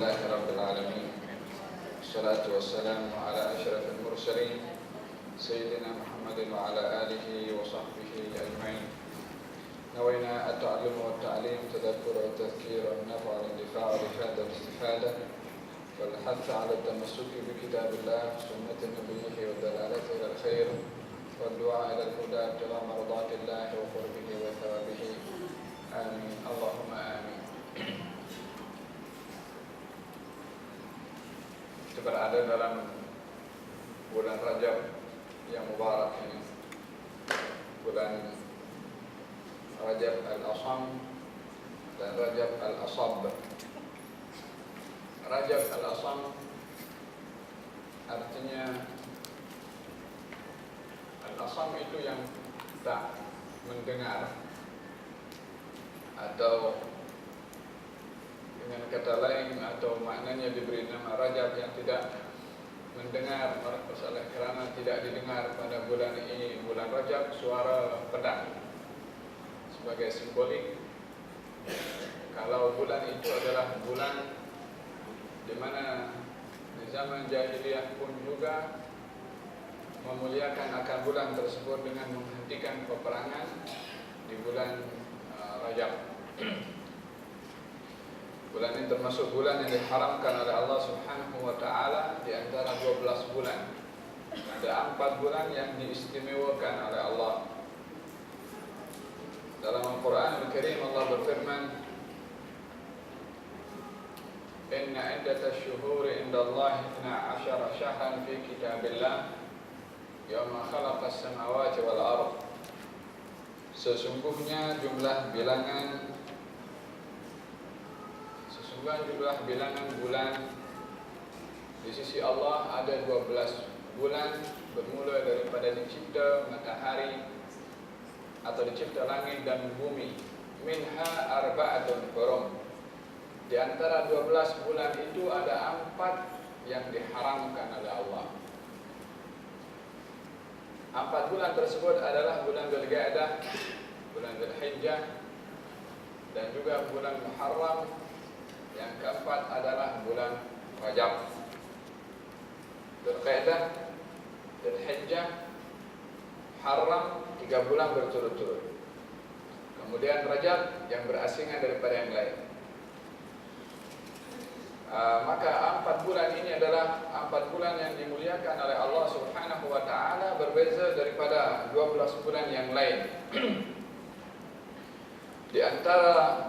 لله رب العالمين، والصلاة والسلام على أشرف المرسلين سيدنا محمد وعلى آله وصحبه أجمعين. نوينا التعلم والتعليم، تذكر والتذكير، والنفع والاندفاع والإفادة والاستفادة، والحث على التمسك بكتاب الله وسنة نبيه والدلالة إلى الخير، والدعاء إلى الهدى ابتغاء مرضات الله وقربه وثوابه. آمين اللهم آمين. Kita berada dalam bulan Rajab yang mubarak ini, bulan Rajab al-Asham dan Rajab al-Ashab. Rajab al-Asham artinya, al-Asham itu yang tak mendengar, atau dengan kata lain atau maknanya diberi nama Rajab yang tidak mendengar, masalah kerana tidak didengar pada bulan ini, bulan Rajab, suara pedang. Sebagai simbolik, kalau bulan itu adalah bulan di mana di zaman jahiliyah pun juga memuliakan akan bulan tersebut dengan menghentikan peperangan di bulan Rajab. Bulan ini termasuk bulan yang diharamkan oleh Allah Subhanahu wa Ta'ala di antara 12 bulan. Ada 4 bulan yang diistimewakan oleh Allah. Dalam Al-Quran Al-Karim Allah berfirman, Inna iddatash syuhuri indallahi 12 syahran fi kitabillah yawma khalaqas samawati wal ardh. Sesungguhnya jumlah bilangan bulan di sisi Allah ada 12 bulan, bermula daripada dicipta matahari atau dicipta langit dan bumi. Minha arba'atun hurum. Di antara 12 bulan itu ada 4 yang diharamkan oleh Allah. 4 bulan tersebut adalah bulan Dzulqa'dah, bulan Dzulhijjah, dan juga bulan Muharram. Yang keempat adalah bulan Rajab. Dzulqa'dah, Dzulhijjah, Muharram, 3 bulan berturut-turut. Kemudian Rajab yang berasingan daripada yang lain. Maka 4 bulan ini adalah 4 bulan yang dimuliakan oleh Allah Subhanahu wa Ta'ala, berbeza daripada 12 bulan yang lain. Di antara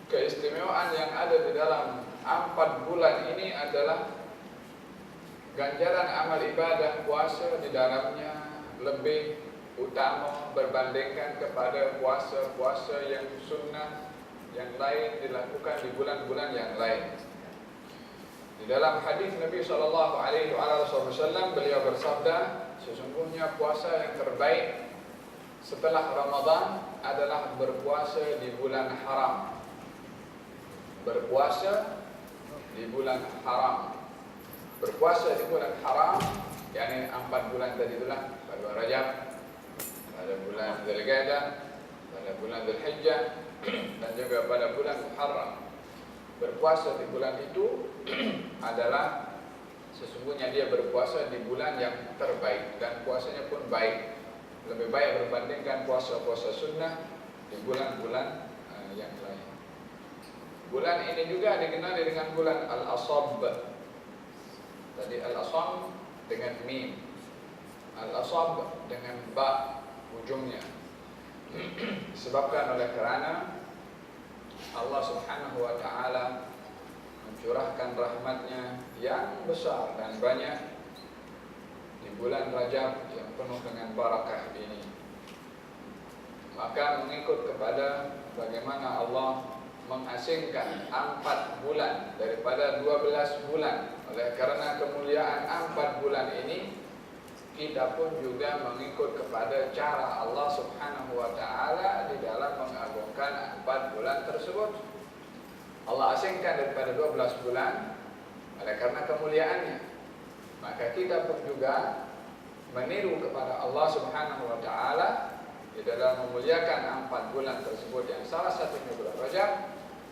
keistimewaan yang ada di dalam 4 bulan ini adalah ganjaran amal ibadah puasa di dalamnya lebih utama berbandingkan kepada puasa-puasa yang sunnah yang lain dilakukan di bulan-bulan yang lain. Di dalam hadis Nabi SAW beliau bersabda, sesungguhnya puasa yang terbaik setelah Ramadan adalah berpuasa di bulan haram. Berpuasa di bulan haram. Berpuasa di bulan haram, yakni 4 bulan tadi itulah, pada Rajab, pada bulan Dzulqa'dah, pada bulan Dzulhijjah, dan juga pada bulan Muharram. Berpuasa di bulan itu adalah sesungguhnya dia berpuasa di bulan yang terbaik, dan puasanya pun baik, lebih baik berbandingkan puasa-puasa sunnah di bulan-bulan yang lain. Bulan ini juga dikenali dengan bulan Al-Ashab. Tadi Al-Asham dengan mim, Al-Ashab dengan ba ujungnya. Disebabkan oleh kerana Allah Subhanahu wa Ta'ala mencurahkan rahmatnya yang besar dan banyak di bulan Rajab yang penuh dengan barakah ini. Maka mengikut kepada bagaimana Allah mengasingkan 4 bulan daripada 12 bulan. Oleh karena kemuliaan 4 bulan ini, kita pun juga mengikut kepada cara Allah Subhanahu wa Ta'ala di dalam mengagungkan 4 bulan tersebut. Allah asingkan daripada 12 bulan oleh karena kemuliaannya. Maka kita pun juga meniru kepada Allah Subhanahu wa Ta'ala di dalam memuliakan 4 bulan tersebut, yang salah satunya bulan Rajab,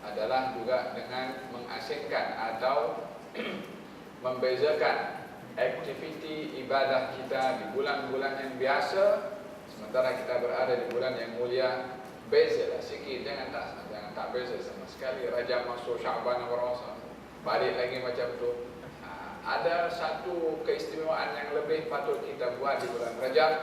adalah juga dengan mengasingkan atau membezakan aktiviti ibadah kita di bulan-bulan yang biasa sementara kita berada di bulan yang mulia. Bezalah sikit, jangan tak beza sama sekali. Rajab masuk, Syaban merasa balik lagi macam tu. Ada satu keistimewaan yang lebih patut kita buat di bulan Rajab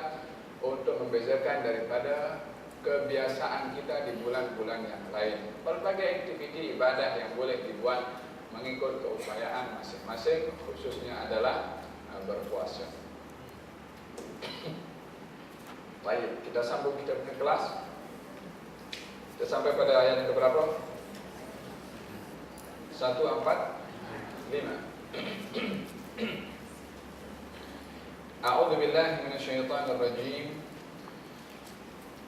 untuk membezakan daripada kebiasaan kita di bulan-bulan yang lain. Berbagai aktiviti ibadah yang boleh dibuat mengikut keupayaan masing-masing, khususnya adalah berpuasa. Baik, kita sambung kita punya kelas. Kita sampai pada ayat yang keberapa? 145. A'udzu billahi minasyaitonir rajim.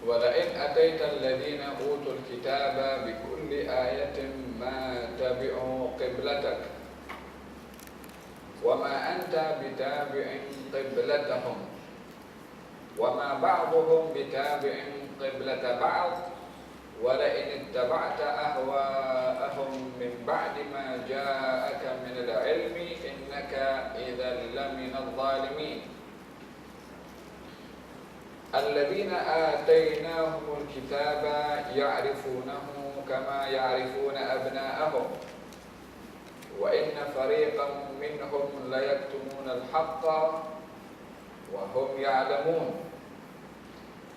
Wa la in ataita alladziina utul kitaba bi kulli ayatin ma tabi'u qiblatak wa ma anta bitabi'in qiblatahum wa ma ba'dhuhum bitabi'in qiblata ba'd wa la in ittaba'ta ahwa'ahum min ba'di ma ja'aka min al-'ilmi innaka idzan laminadh dhalimin. Alladzina atainahumul kitaba ya'rifunahu kama ya'rifuna abna'ahum wa inna fariqan minhum la yaktumuna al-haqqa wa hum ya'lamun.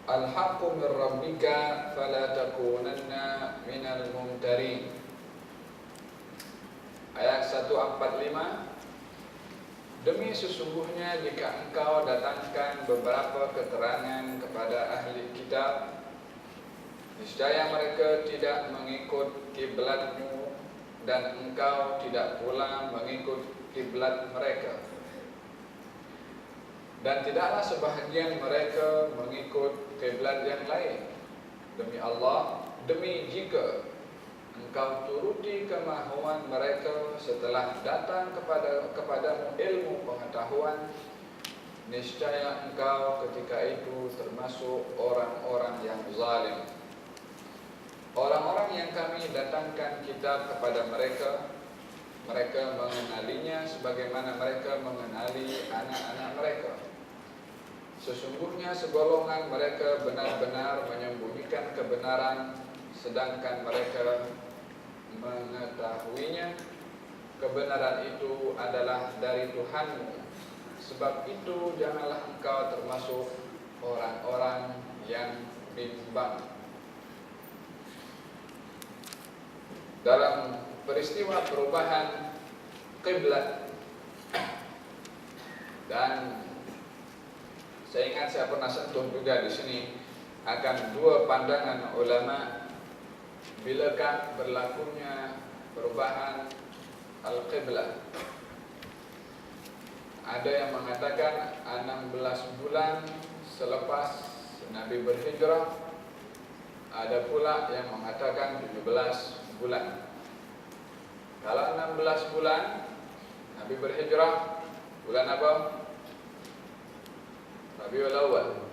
Al-haqqu min rabbika fala takunanna minal mumtarin. Ayat 145. Demi sesungguhnya jika engkau datangkan beberapa keterangan kepada ahli kitab, niscaya mereka tidak mengikut kiblatmu dan engkau tidak pula mengikut kiblat mereka. Dan tidaklah sebahagian mereka mengikut kiblat yang lain. Demi Allah, demi jika engkau turuti kemahuan mereka setelah datang kepadamu ilmu pengetahuan, niscaya engkau ketika itu termasuk orang-orang yang zalim. Orang-orang yang kami datangkan kitab kepada mereka, mereka mengenalinya sebagaimana mereka mengenali anak-anak mereka. Sesungguhnya segolongan mereka benar-benar menyembunyikan kebenaran, sedangkan mereka mengetahuinya. Kebenaran itu adalah dari Tuhanmu. Sebab itu janganlah engkau termasuk orang-orang yang bimbang. Dalam peristiwa perubahan kiblat, dan saya ingat saya pernah sentuh juga di sini akan dua pandangan ulama bilakah berlakunya perubahan al-qiblah. Ada yang mengatakan 16 bulan selepas Nabi berhijrah, ada pula yang mengatakan 17 bulan. Kalau 16 bulan Nabi berhijrah, bulan apa? Rabiul Awal,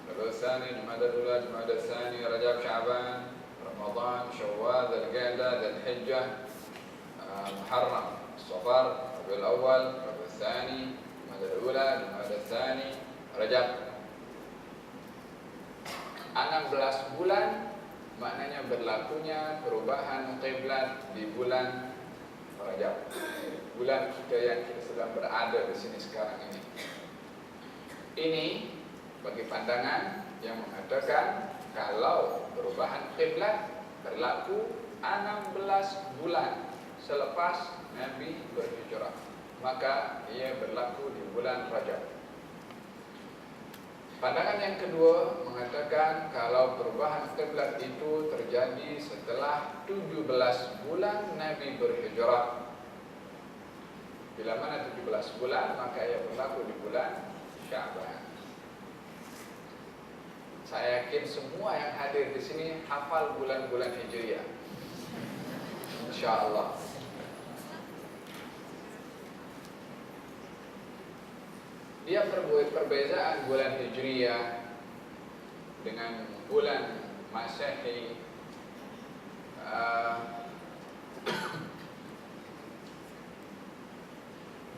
Rabiul Tsani, Jumadal Ula, Jumadal Tsani, Rajab, Sya'ban, Ramadan, Syawal, Dzulqa'dah, Dzulhijjah, Muharram, Safar, Rabiul Awal, Rabiul Tsani, Jumadal Ula, Jumadal Tsani, Rajab. 16 bulan maknanya berlakunya perubahan kiblat di bulan Rajab. Bulan kita yang kita sedang berada di sini sekarang ini. Ini bagi pandangan yang mengatakan kalau perubahan kiblat berlaku 16 bulan selepas Nabi berhijrah, maka ia berlaku di bulan Rajab. Pandangan yang kedua mengatakan kalau perubahan kiblat itu terjadi setelah 17 bulan Nabi berhijrah. Bila mana 17 bulan, maka ia berlaku di bulan Sya'ban. Saya yakin semua yang hadir di sini hafal bulan-bulan Hijriah, insya-Allah. Dia perbezaan bulan Hijriah dengan bulan Masehi uh,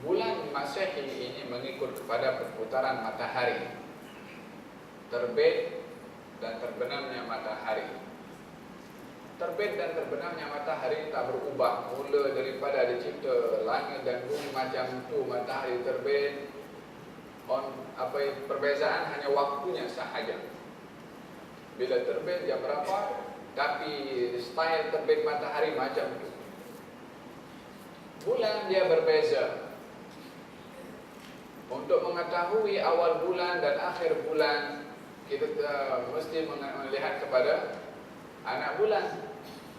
bulan Masehi ini mengikut kepada perputaran matahari, terbit dan terbenamnya matahari. Terbit dan terbenamnya matahari tak berubah. Mula daripada dicipta langit dan bumi macam itu, matahari terbit. Perbezaan hanya waktunya sahaja. Bila terbit jam berapa, tapi style terbit matahari macam itu. Bulan dia berbeza. Untuk mengetahui awal bulan dan akhir bulan, kita mesti melihat kepada anak bulan.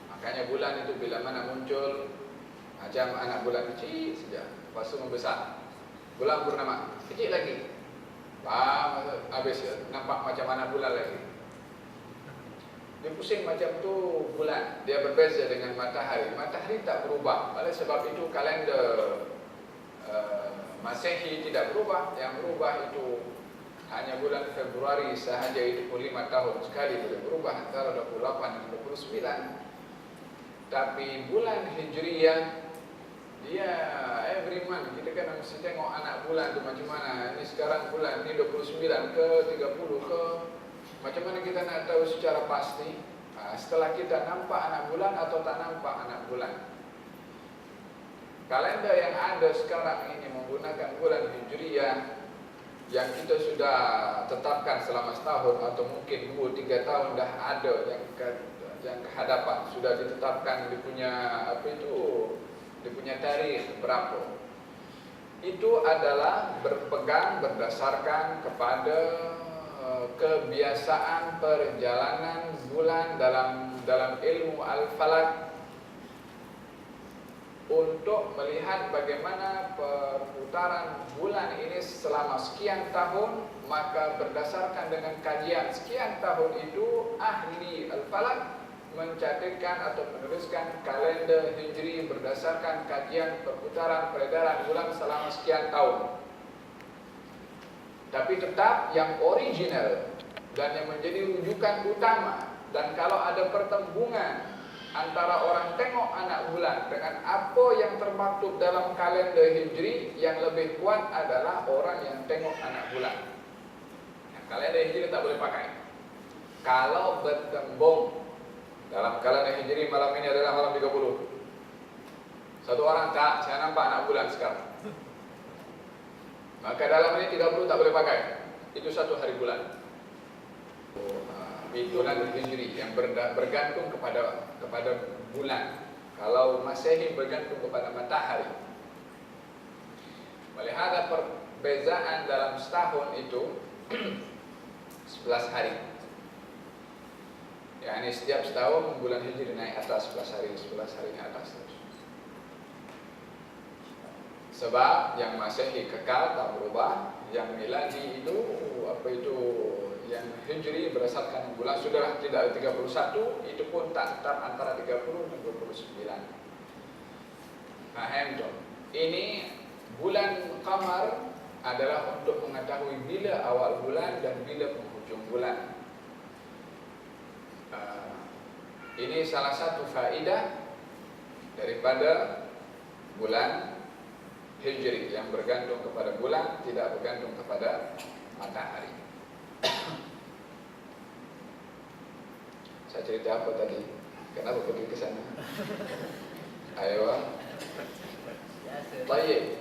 Makanya bulan itu bila mana muncul, macam anak bulan kecil saja, lepas itu membesar. Bulan purnama, kecil lagi, habis nampak macam anak bulan lagi. Dia pusing macam tu bulan. Dia berbeza dengan matahari. Matahari tak berubah. Oleh sebab itu kalender Masehi tidak berubah. Yang berubah itu hanya bulan Februari sahaja, itu pun 5 tahun sekali boleh berubah antara 28 dan 29. Tapi bulan Hijriyah dia every month kita kan mesti tengok anak bulan tu macam mana. Ini sekarang bulan ni 29 ke 30 ke, macam mana kita nak tahu secara pasti? Setelah kita nampak anak bulan atau tak nampak anak bulan. Kalender yang ada sekarang ini menggunakan bulan Hijriyah yang kita sudah tetapkan selama setahun atau mungkin 2-3 tahun dah ada yang kehadapan sudah ditetapkan dia punya dia punya tarikh berapa. Itu adalah berpegang berdasarkan kepada kebiasaan perjalanan bulan dalam ilmu al-falak, untuk melihat bagaimana perputaran bulan ini selama sekian tahun. Maka berdasarkan dengan kajian sekian tahun itu, ahli al-falak mencatatkan atau menuliskan kalender hijri berdasarkan kajian perputaran peredaran bulan selama sekian tahun. Tapi tetap yang original dan yang menjadi rujukan utama, dan kalau ada pertembungan antara orang tengok anak bulan dengan apa yang termaktub dalam kalender hijri, yang lebih kuat adalah orang yang tengok anak bulan. Kalender hijri tak boleh pakai. Kalau bertembung dalam kalender hijri malam ini adalah malam 30, satu orang tak, saya nampak anak bulan sekarang, maka dalam ini 30 tak boleh pakai. Itu satu hari bulan. Bulan hijri yang bergantung kepada bulan. Kalau Masehi bergantung kepada matahari. Melihat perbezaan dalam setahun itu 11 hari. Ya, ini setiap setahun bulan hijri naik atas 11 hari, 11 hari atas terus. Sebab yang Masehi kekal tak berubah, yang miladi itu yang hijri berdasarkan bulan sudah tidak 31, itu pun tak tetap antara 30 dan 29. Faham tak? Ini bulan qamar adalah untuk mengetahui bila awal bulan dan bila penghujung bulan. Ini salah satu faedah daripada bulan hijri yang bergantung kepada bulan, tidak bergantung kepada matahari. Saya cerita apa tadi? Kenapa pergi ke sana? Ayo. Baik.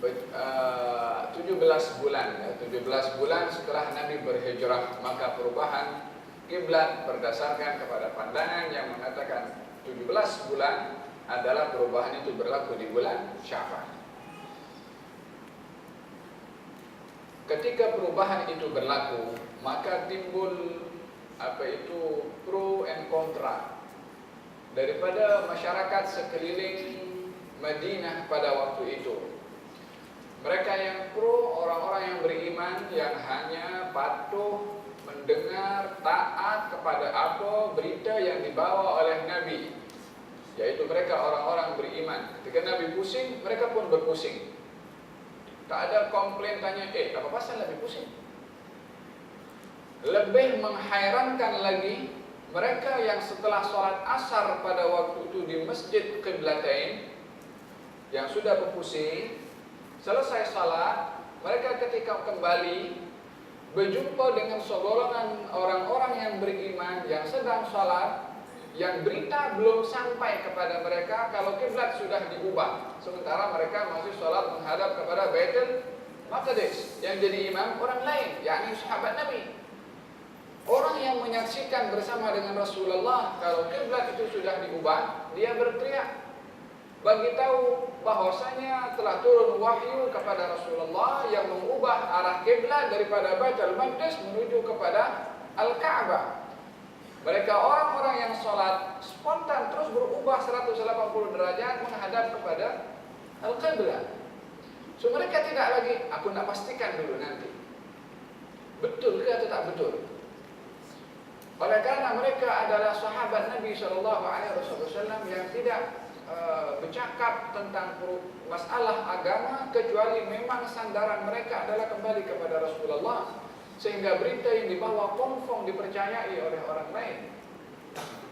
17 bulan, 17 bulan setelah Nabi berhijrah, maka perubahan kiblat berdasarkan kepada pandangan yang mengatakan 17 bulan adalah perubahan itu berlaku di bulan Sya'ban. Ketika perubahan itu berlaku, maka timbul pro and kontra daripada masyarakat sekeliling Madinah pada waktu itu. Mereka yang pro, orang-orang yang beriman yang hanya patuh mendengar, taat kepada apa berita yang dibawa oleh Nabi, yaitu mereka orang-orang beriman. Ketika Nabi pusing, mereka pun berpusing. Tak ada komplain tanya, apa pasal lebih pusing? Lebih menghairankan lagi, mereka yang setelah sholat asar pada waktu itu di Masjid Qiblatain, yang sudah berpusing, selesai sholat, mereka ketika kembali berjumpa dengan segolongan orang-orang yang beriman yang sedang sholat, yang berita belum sampai kepada mereka kalau kiblat sudah diubah, sementara mereka masih sholat menghadap kepada Baitul Maqdis. Yang jadi imam orang lain, yakni sahabat Nabi, orang yang menyaksikan bersama dengan Rasulullah kalau kiblat itu sudah diubah. Dia berteriak bagi tahu bahwasanya telah turun wahyu kepada Rasulullah yang mengubah arah kiblat daripada Baitul Maqdis menuju kepada Al-Ka'bah. Mereka orang-orang yang sholat spontan terus berubah 180 derajat menghadap kepada Al-Qiblat. So mereka tidak lagi, aku nak pastikan dulu nanti betul ke atau tak betul. Oleh karena mereka adalah sahabat Nabi SAW yang tidak bercakap tentang masalah agama kecuali memang sandaran mereka adalah kembali kepada Rasulullah, sehingga berita yang dibawa confirm dipercayai oleh orang lain.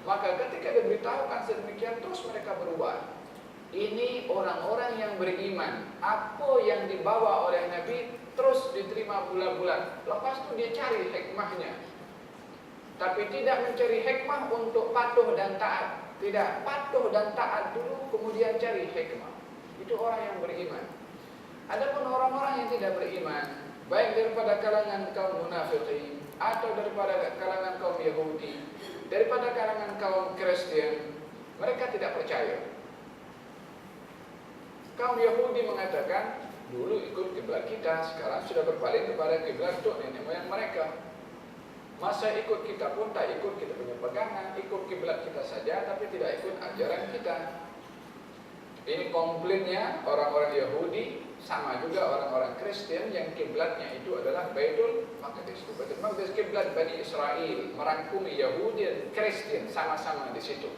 Maka ketika diberitahukan sedemikian terus mereka berubah. Ini orang-orang yang beriman. Apa yang dibawa oleh Nabi terus diterima bulan-bulan. Lepas itu dia cari hikmahnya, tapi tidak mencari hikmah untuk patuh dan taat. Tidak, patuh dan taat dulu kemudian cari hikmah. Itu orang yang beriman. Adapun orang-orang yang tidak beriman, baik daripada kalangan kaum munafikin atau daripada kalangan kaum Yahudi, daripada kalangan kaum Kristen, mereka tidak percaya. Kaum Yahudi mengatakan, dulu ikut kiblat kita, sekarang sudah berpaling kepada kiblat untuk nenek moyang mereka. Masa ikut kita pun tak ikut kita punya pegangan, ikut kiblat kita saja tapi tidak ikut ajaran kita. Ini komplainnya orang-orang Yahudi, sama juga orang-orang Kristen yang kiblatnya itu adalah Baitul Maqdis. Baitul Maqdis kiblat Bani Israel, merangkumi Yahudi dan Kristen sama-sama di situ.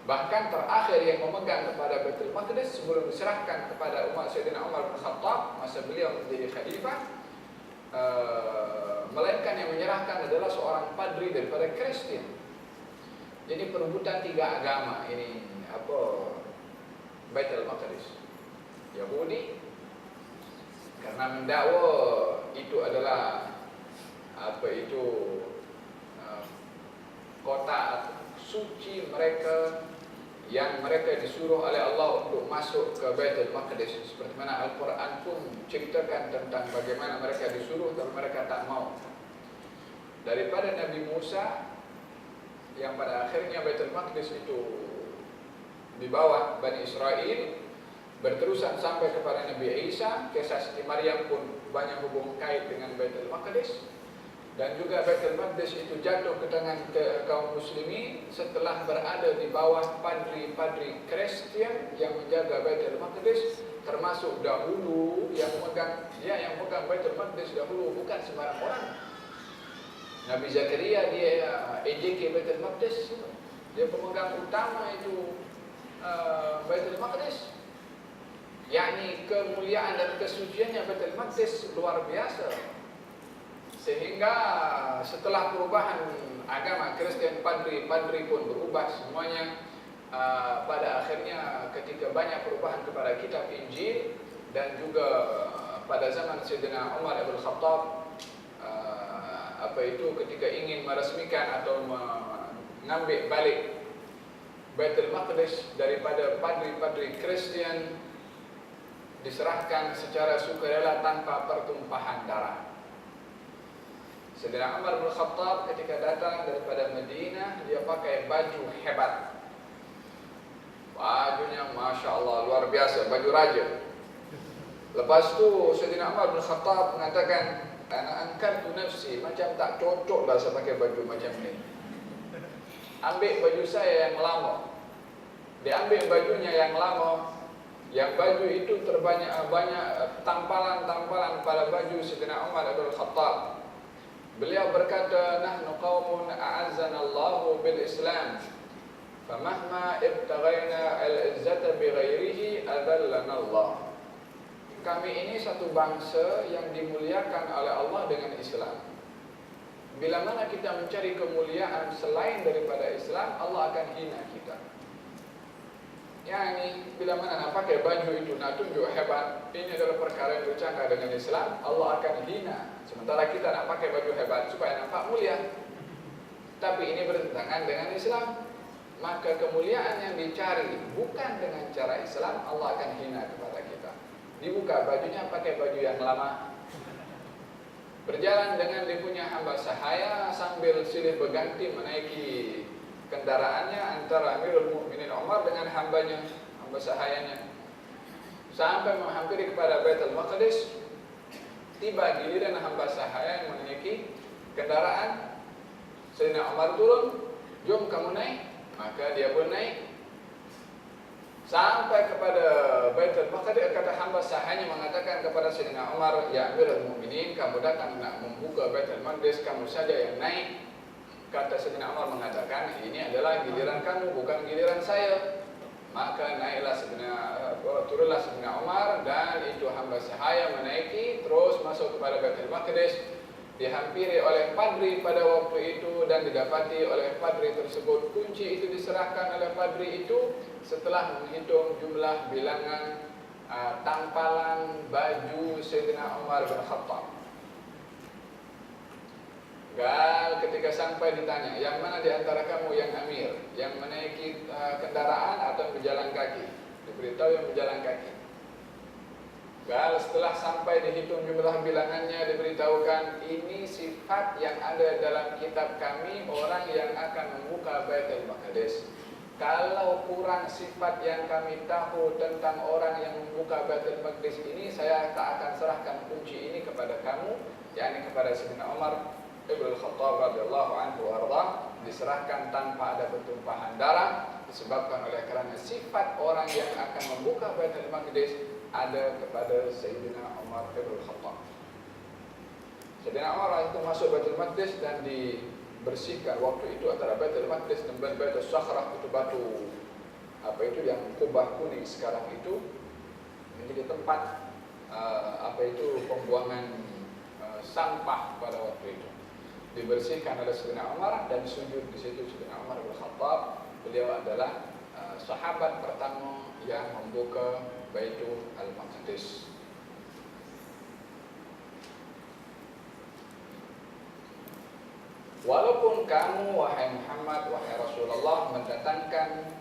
Bahkan terakhir yang memegang kepada Baitul Maqdis sebelum diserahkan kepada umat Sayyidina Umar bin Khattab masa beliau menjadi khalifah, melainkan yang menyerahkan adalah seorang padri daripada Kristen. Jadi perebutan tiga agama ini Baitul Maqdis. Yahudi karena mendakwa itu adalah kota suci mereka yang mereka disuruh oleh Allah untuk masuk ke Baitul Maqdis. Seperti mana Al-Quran pun ceritakan tentang bagaimana mereka disuruh tapi mereka tak mau. Daripada Nabi Musa yang pada akhirnya Baitul Maqdis itu di bawah Bani Israel, berterusan sampai kepada Nabi Isa, kisah Siti Maryam pun banyak hubung kait dengan Baitul Maqdis. Dan juga Baitul Maqdis itu jatuh ke tangan kaum muslimin setelah berada di bawah padri-padri Kristen yang menjaga Baitul Maqdis, termasuk dahulu yang memegang Baitul Maqdis dahulu bukan sembarang orang. Nabi Zakaria dia EJK Baitul Maqdis, dia pemegang utama itu Baitul Maqdis. Yakni kemuliaan dan kesuciannya Baitul Maqdis luar biasa. Sehingga setelah perubahan agama Kristen, padri pun berubah semuanya. Pada akhirnya ketika banyak perubahan kepada kitab Injil dan juga pada zaman Sayyidina Umar bin Khattab, ketika ingin meresmikan atau mengambil balik Baitul Maqdis daripada padri-padri Kristen, diserahkan secara sukarela tanpa pertumpahan darah. Sayyidina Umar bin Khattab ketika datang daripada Madinah, dia pakai baju hebat. Bajunya Masya Allah luar biasa, baju raja. Lepas tu Sayyidina Umar bin Khattab mengatakan, ana angkartu nafsi, macam tak cocok lah saya pakai baju macam ni. Ambil baju saya yang lama. Dia ambil bajunya yang lama. Yang baju itu banyak tampalan-tampalan pada baju Sayyidina Umar bin Khattab. Beliau berkata, nahnu qaumun a'azzana Allahu bil Islam, famahma ibtaghaina al-izzata bighairihi adallana Allah. Kami ini satu bangsa yang dimuliakan oleh Allah dengan Islam. bila mana kita mencari kemuliaan selain daripada Islam, Allah akan hina kita. Yani bila mana nak pakai baju itu nak tunjuk hebat, ini adalah perkara yang bercanggah dengan Islam, Allah akan hina. Sementara kita nak pakai baju hebat supaya nampak mulia, tapi ini bertentangan dengan Islam. Maka kemuliaan yang dicari bukan dengan cara Islam, Allah akan hina kepada kita. Dibuka bajunya pakai baju yang lama, berjalan dengan dia punya hamba sahaya sambil silih berganti menaiki kendaraannya antara Amirul Mukminin Umar dengan hambanya, hamba sahayanya, sampai menghampiri kepada Baitul Maqdis. Tiba giliran hamba sahaya yang menaiki kendaraan, Sayyidina Umar turun, "Jom kamu naik." Maka dia pun naik. Sampai kepada Baitul Maqdis, kata hamba sahayanya mengatakan kepada Sayyidina Umar, "Ya Amirul Mukminin, kamu datang nak membuka Baitul Maqdis, kamu saja yang naik." Kata Sayyidina Umar mengatakan, "Ini adalah giliran kamu, bukan giliran saya." Maka naiklah turunlah Sayyidina Umar, dan itu hamba sahaya menaiki terus masuk kepada Baitul Maqdis, dihampiri oleh padri pada waktu itu, dan didapati oleh padri tersebut. Kunci itu diserahkan oleh padri itu setelah menghitung jumlah bilangan tampalan baju Sayyidina Umar bin Khattab. Gal ketika sampai ditanya, "Yang mana di antara kamu yang amir, yang menaiki kendaraan atau berjalan kaki?" Diberitahu yang berjalan kaki. Gal setelah sampai dihitung jumlah bilangannya, diberitahukan, "Ini sifat yang ada dalam kitab kami, orang yang akan membuka Baitul Maqdis. Kalau kurang sifat yang kami tahu tentang orang yang membuka Baitul Maqdis ini, saya tak akan serahkan kunci ini kepada kamu," yakni kepada Sayyidina Umar Ibn Khattab radhiyallahu anhu warḍah. Diserahkan tanpa ada pertumpahan darah, disebabkan oleh kerana sifat orang yang akan membuka Baitul Maqdis ada kepada Sayyidina Umar Ibn Khattab. Sayyidina Umar itu masuk Baitul Maqdis dan dibersihkan. Waktu itu antara Baitul Maqdis dan Baitul Sakhrah, itu batu apa itu yang kubah kuning sekarang itu, menjadi tempat pembuangan sampah pada waktu itu. Dibersihkan oleh Sayyidina Umar dan sujud di situ Sayyidina Umar bin Khattab. Beliau adalah sahabat pertama yang membuka Baitul Maqdis. Walaupun kamu wahai Muhammad, wahai Rasulullah, mendatangkan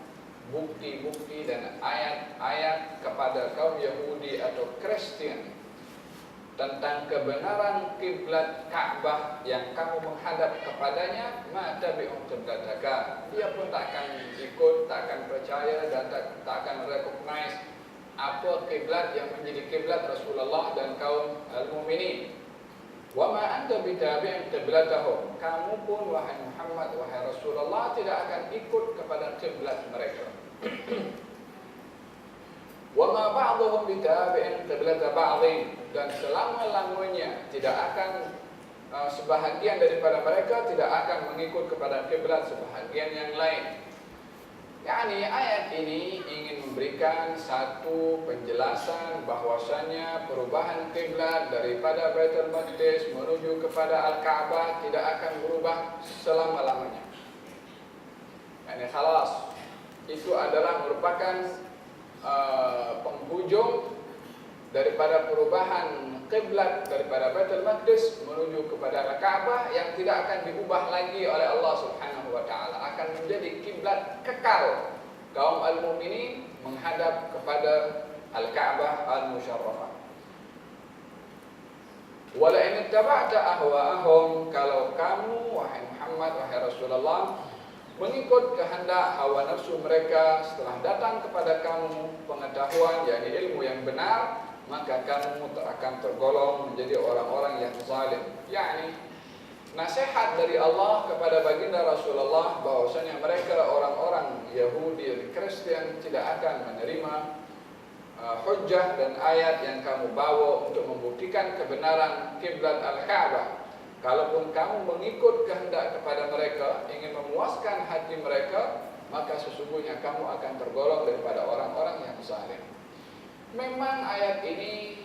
bukti-bukti dan ayat-ayat kepada kaum Yahudi atau Kristen tentang kebenaran kiblat Ka'bah yang kamu menghadap kepadanya, ma tabi'u qiblataka, dia pun tak akan ikut, tak akan percaya, dan tak akan recognize apa kiblat yang menjadi kiblat Rasulullah dan kaum al-mukminin. Wa ma anta bitabi'in qiblatahum, kamu pun wahai Muhammad, wahai Rasulullah, tidak akan ikut kepada kiblat mereka. Wa ma ba'dhum bitabi'in qiblata ba'dhin, dan selama-lamanya tidak akan sebahagian daripada mereka tidak akan mengikut kepada kiblat sebahagian yang lain. Yani ayat ini ingin memberikan satu penjelasan bahwasanya perubahan kiblat daripada Baitul Maqdis menuju kepada Al-Ka'bah tidak akan berubah selama-lamanya. Yani khalas, itu adalah merupakan penghujung daripada perubahan kiblat daripada Baitul Maqdis menuju kepada Al-Ka'bah, yang tidak akan diubah lagi oleh Allah Subhanahu wa taala, akan menjadi kiblat kekal kaum al-mukminin menghadap kepada Al-Ka'bah al-Musyarrafah. Wala in ittaba'ta ahwa'ahum, kalau kamu wahai Muhammad, wahai Rasulullah, mengikut kehendak hawa nafsu mereka setelah datang kepada kamu pengetahuan, yakni ilmu yang benar, maka kamu akan tergolong menjadi orang-orang yang zalim. Yakni nasihat dari Allah kepada baginda Rasulullah bahwasanya mereka orang-orang Yahudi dan Kristen tidak akan menerima hujjah dan ayat yang kamu bawa untuk membuktikan kebenaran kiblat Al-Ka'bah. Kalaupun kamu mengikut kehendak kepada mereka, ingin memuaskan hati mereka, maka sesungguhnya kamu akan tergolong daripada orang-orang yang zalim. Memang ayat ini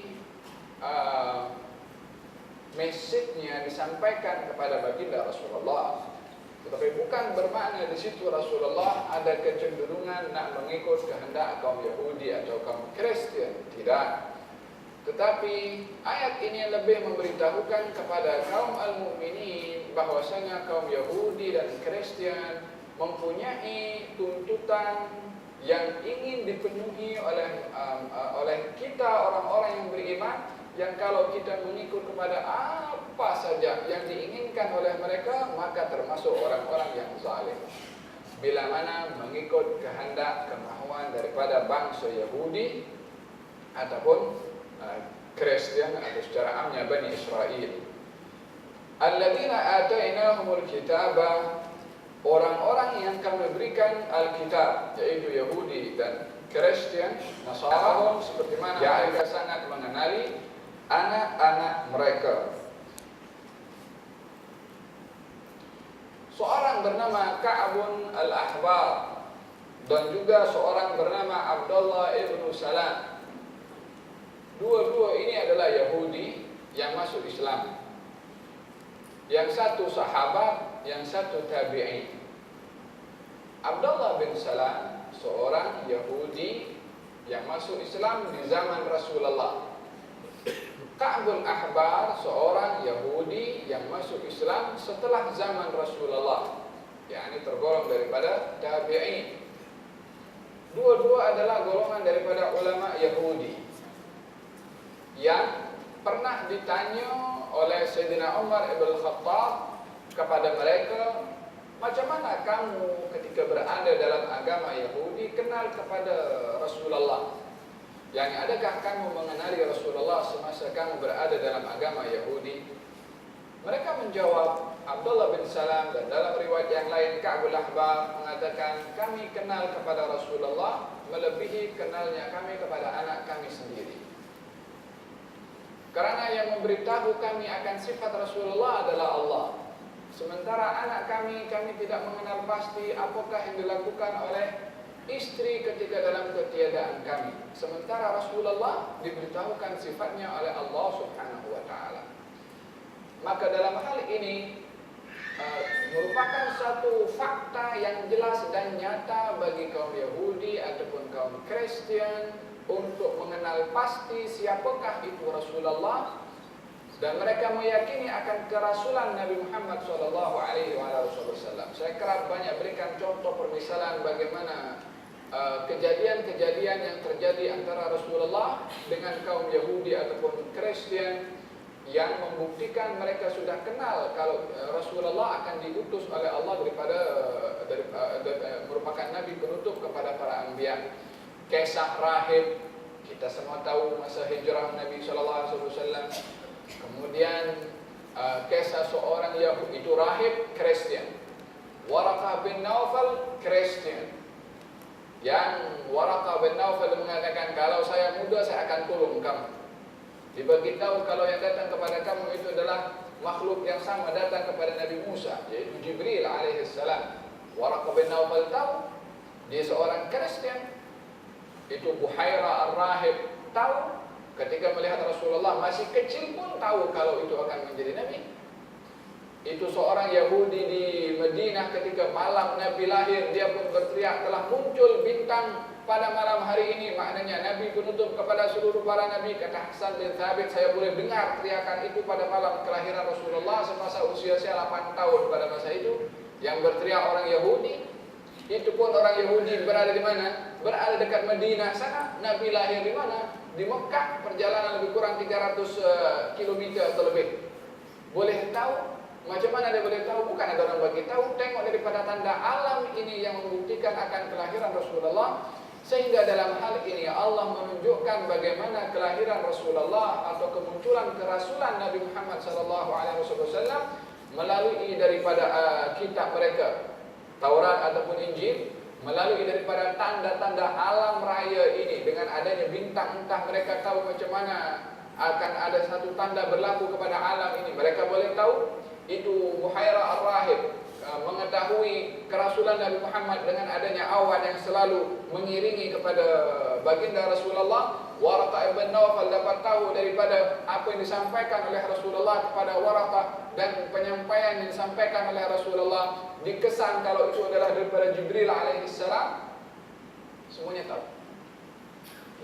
message-nya disampaikan kepada baginda Rasulullah. Tetapi bukan bermakna di situ Rasulullah ada kecenderungan nak mengikut kehendak kaum Yahudi atau kaum Kristen. Tidak. Tetapi ayat ini lebih memberitahukan kepada kaum al-mu'minin bahwasanya kaum Yahudi dan Kristen mempunyai tuntutan yang ingin dipenuhi oleh kita orang-orang yang beriman, yang kalau kita mengikut kepada apa saja yang diinginkan oleh mereka, maka termasuk orang-orang yang zalim. Bila mana mengikut kehendak kemahuan daripada bangsa Yahudi ataupun Kristen atau secara amnya Bani Israel. Alladzina atainahumul kitaba, orang-orang yang kami berikan Alkitab, yaitu Yahudi dan Kristen, Nasara, seperti mana mereka sangat mengenali anak-anak mereka. Seorang bernama Ka'bun al-Ahbar dan juga seorang bernama Abdullah ibn Salam. Dua-dua ini adalah Yahudi yang masuk Islam. Yang satu sahabat, yang satu tabi'in. Abdullah bin Salam seorang Yahudi yang masuk Islam di zaman Rasulullah. Ka'bul Ahbar seorang Yahudi yang masuk Islam setelah zaman Rasulullah, yakni tergolong daripada tabi'in. Dua-dua adalah golongan daripada ulama Yahudi yang pernah ditanya oleh Sayyidina Umar ibn Khattab kepada mereka, macam mana kamu ketika berada dalam agama Yahudi kenal kepada Rasulullah? Yani adakah kamu mengenali Rasulullah semasa kamu berada dalam agama Yahudi? Mereka menjawab, Abdullah bin Salam dan dalam riwayat yang lain Ka'bul Ahbar mengatakan, kami kenal kepada Rasulullah melebihi kenalnya kami kepada anak kami sendiri. Karena yang memberitahu kami akan sifat Rasulullah adalah Allah. Sementara anak kami tidak mengenal pasti apakah yang dilakukan oleh istri ketika dalam ketiadaan kami. Sementara Rasulullah diberitahukan sifatnya oleh Allah Subhanahu wa taala. Maka dalam hal ini merupakan satu fakta yang jelas dan nyata bagi kaum Yahudi ataupun kaum Kristen untuk mengenal pasti siapakah itu Rasulullah, dan mereka meyakini akan kerasulan Nabi Muhammad SAW. Saya kerap banyak berikan contoh permisalan bagaimana kejadian-kejadian yang terjadi antara Rasulullah dengan kaum Yahudi ataupun Kristen yang membuktikan mereka sudah kenal kalau Rasulullah akan diutus oleh Allah merupakan Nabi penutup kepada para anbiya. Kisah rahib kita semua tahu masa hijrah Nabi SAW. Kemudian kisah seorang Yahudi itu rahib Kristen, Waraqah bin Naufal Kristen. Yang Waraqah bin Naufal mengatakan, kalau saya muda saya akan tolong kamu. Diberitahu kalau yang datang kepada kamu itu adalah makhluk yang sama datang kepada Nabi Musa, yaitu Jibril alaihissalam. Waraqah bin Naufal tahu dia seorang Kristen. Itu Buhaira ar-Rahib tahu, ketika melihat Rasulullah masih kecil pun tahu kalau itu akan menjadi Nabi. Itu seorang Yahudi di Madinah ketika malam Nabi lahir, dia pun berteriak, telah muncul bintang pada malam hari ini, maknanya Nabi penutup kepada seluruh para Nabi. Kata Hasan bin Thabit, saya boleh dengar teriakan itu pada malam kelahiran Rasulullah semasa usia saya 8 tahun pada masa itu. Yang berteriak orang Yahudi, itu pun orang Yahudi berada di mana? Berada dekat Madinah sana. Nabi lahir di mana? Di Mekah, perjalanan lebih kurang 300 km atau lebih. Boleh tahu? Macam mana dia boleh tahu? Bukan ada orang bagi tahu. Tengok daripada tanda alam ini yang membuktikan akan kelahiran Rasulullah. Sehingga dalam hal ini Allah menunjukkan bagaimana kelahiran Rasulullah atau kemunculan kerasulan Nabi Muhammad SAW melalui daripada kitab mereka, Taurat ataupun Injil, melalui daripada tanda-tanda alam raya ini. Dengan adanya bintang, entah mereka tahu macam mana akan ada satu tanda berlaku kepada alam ini. Mereka boleh tahu itu Buhaira ar-Rahib mengetahui kerasulan Nabi Muhammad dengan adanya awan yang selalu mengiringi kepada baginda Rasulullah. Waraqah ibn Nawfal dapat tahu daripada apa yang disampaikan oleh Rasulullah kepada Waraqah, dan penyampaian yang disampaikan oleh Rasulullah dikesan kalau itu adalah daripada Jibril alaihissalam. Semuanya tahu.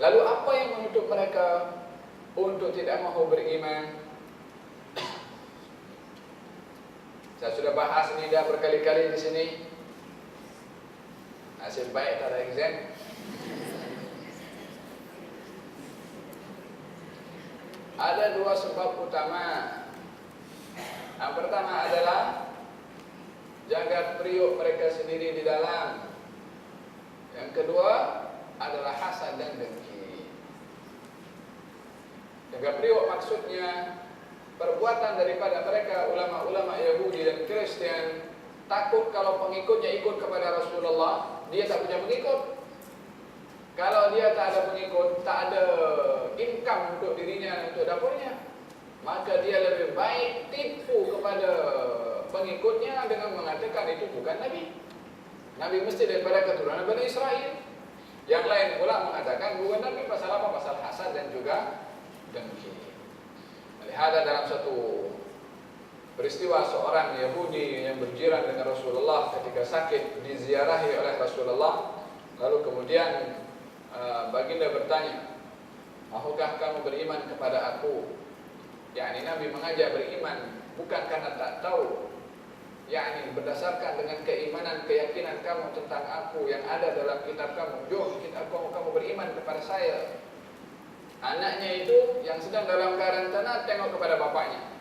Lalu apa yang menutup mereka untuk tidak mahu beriman? Saya sudah bahas ini dah berkali-kali di sini. Nasib baik tak ada exam. Ada dua sebab utama. Yang pertama adalah jaga periuk mereka sendiri di dalam. Yang kedua adalah hasad dan dengki. Jaga periuk maksudnya perbuatan daripada mereka ulama-ulama Yahudi dan Kristen, takut kalau pengikutnya ikut kepada Rasulullah, dia tak punya pengikut. Kalau dia tak ada pengikut, tak ada income untuk dirinya, untuk dapurnya, maka dia lebih baik tipu kepada pengikutnya dengan mengatakan itu bukan Nabi. Nabi mesti daripada keturunan Bani Israel. Yang lain pula mengatakan bukan Nabi. Pasal apa? Pasal hasad dan juga dengki. Lihat dalam satu peristiwa seorang Yahudi yang berjiran dengan Rasulullah ketika sakit diziarahi oleh Rasulullah. Lalu kemudian baginda bertanya, mahukah kamu beriman kepada aku? yakni Nabi mengajak beriman bukan karena tak tahu, yakni berdasarkan dengan keimanan, keyakinan kamu tentang aku yang ada dalam kitab kamu. Jom kamu beriman kepada saya. Anaknya itu yang sedang dalam karantina tengok kepada bapaknya.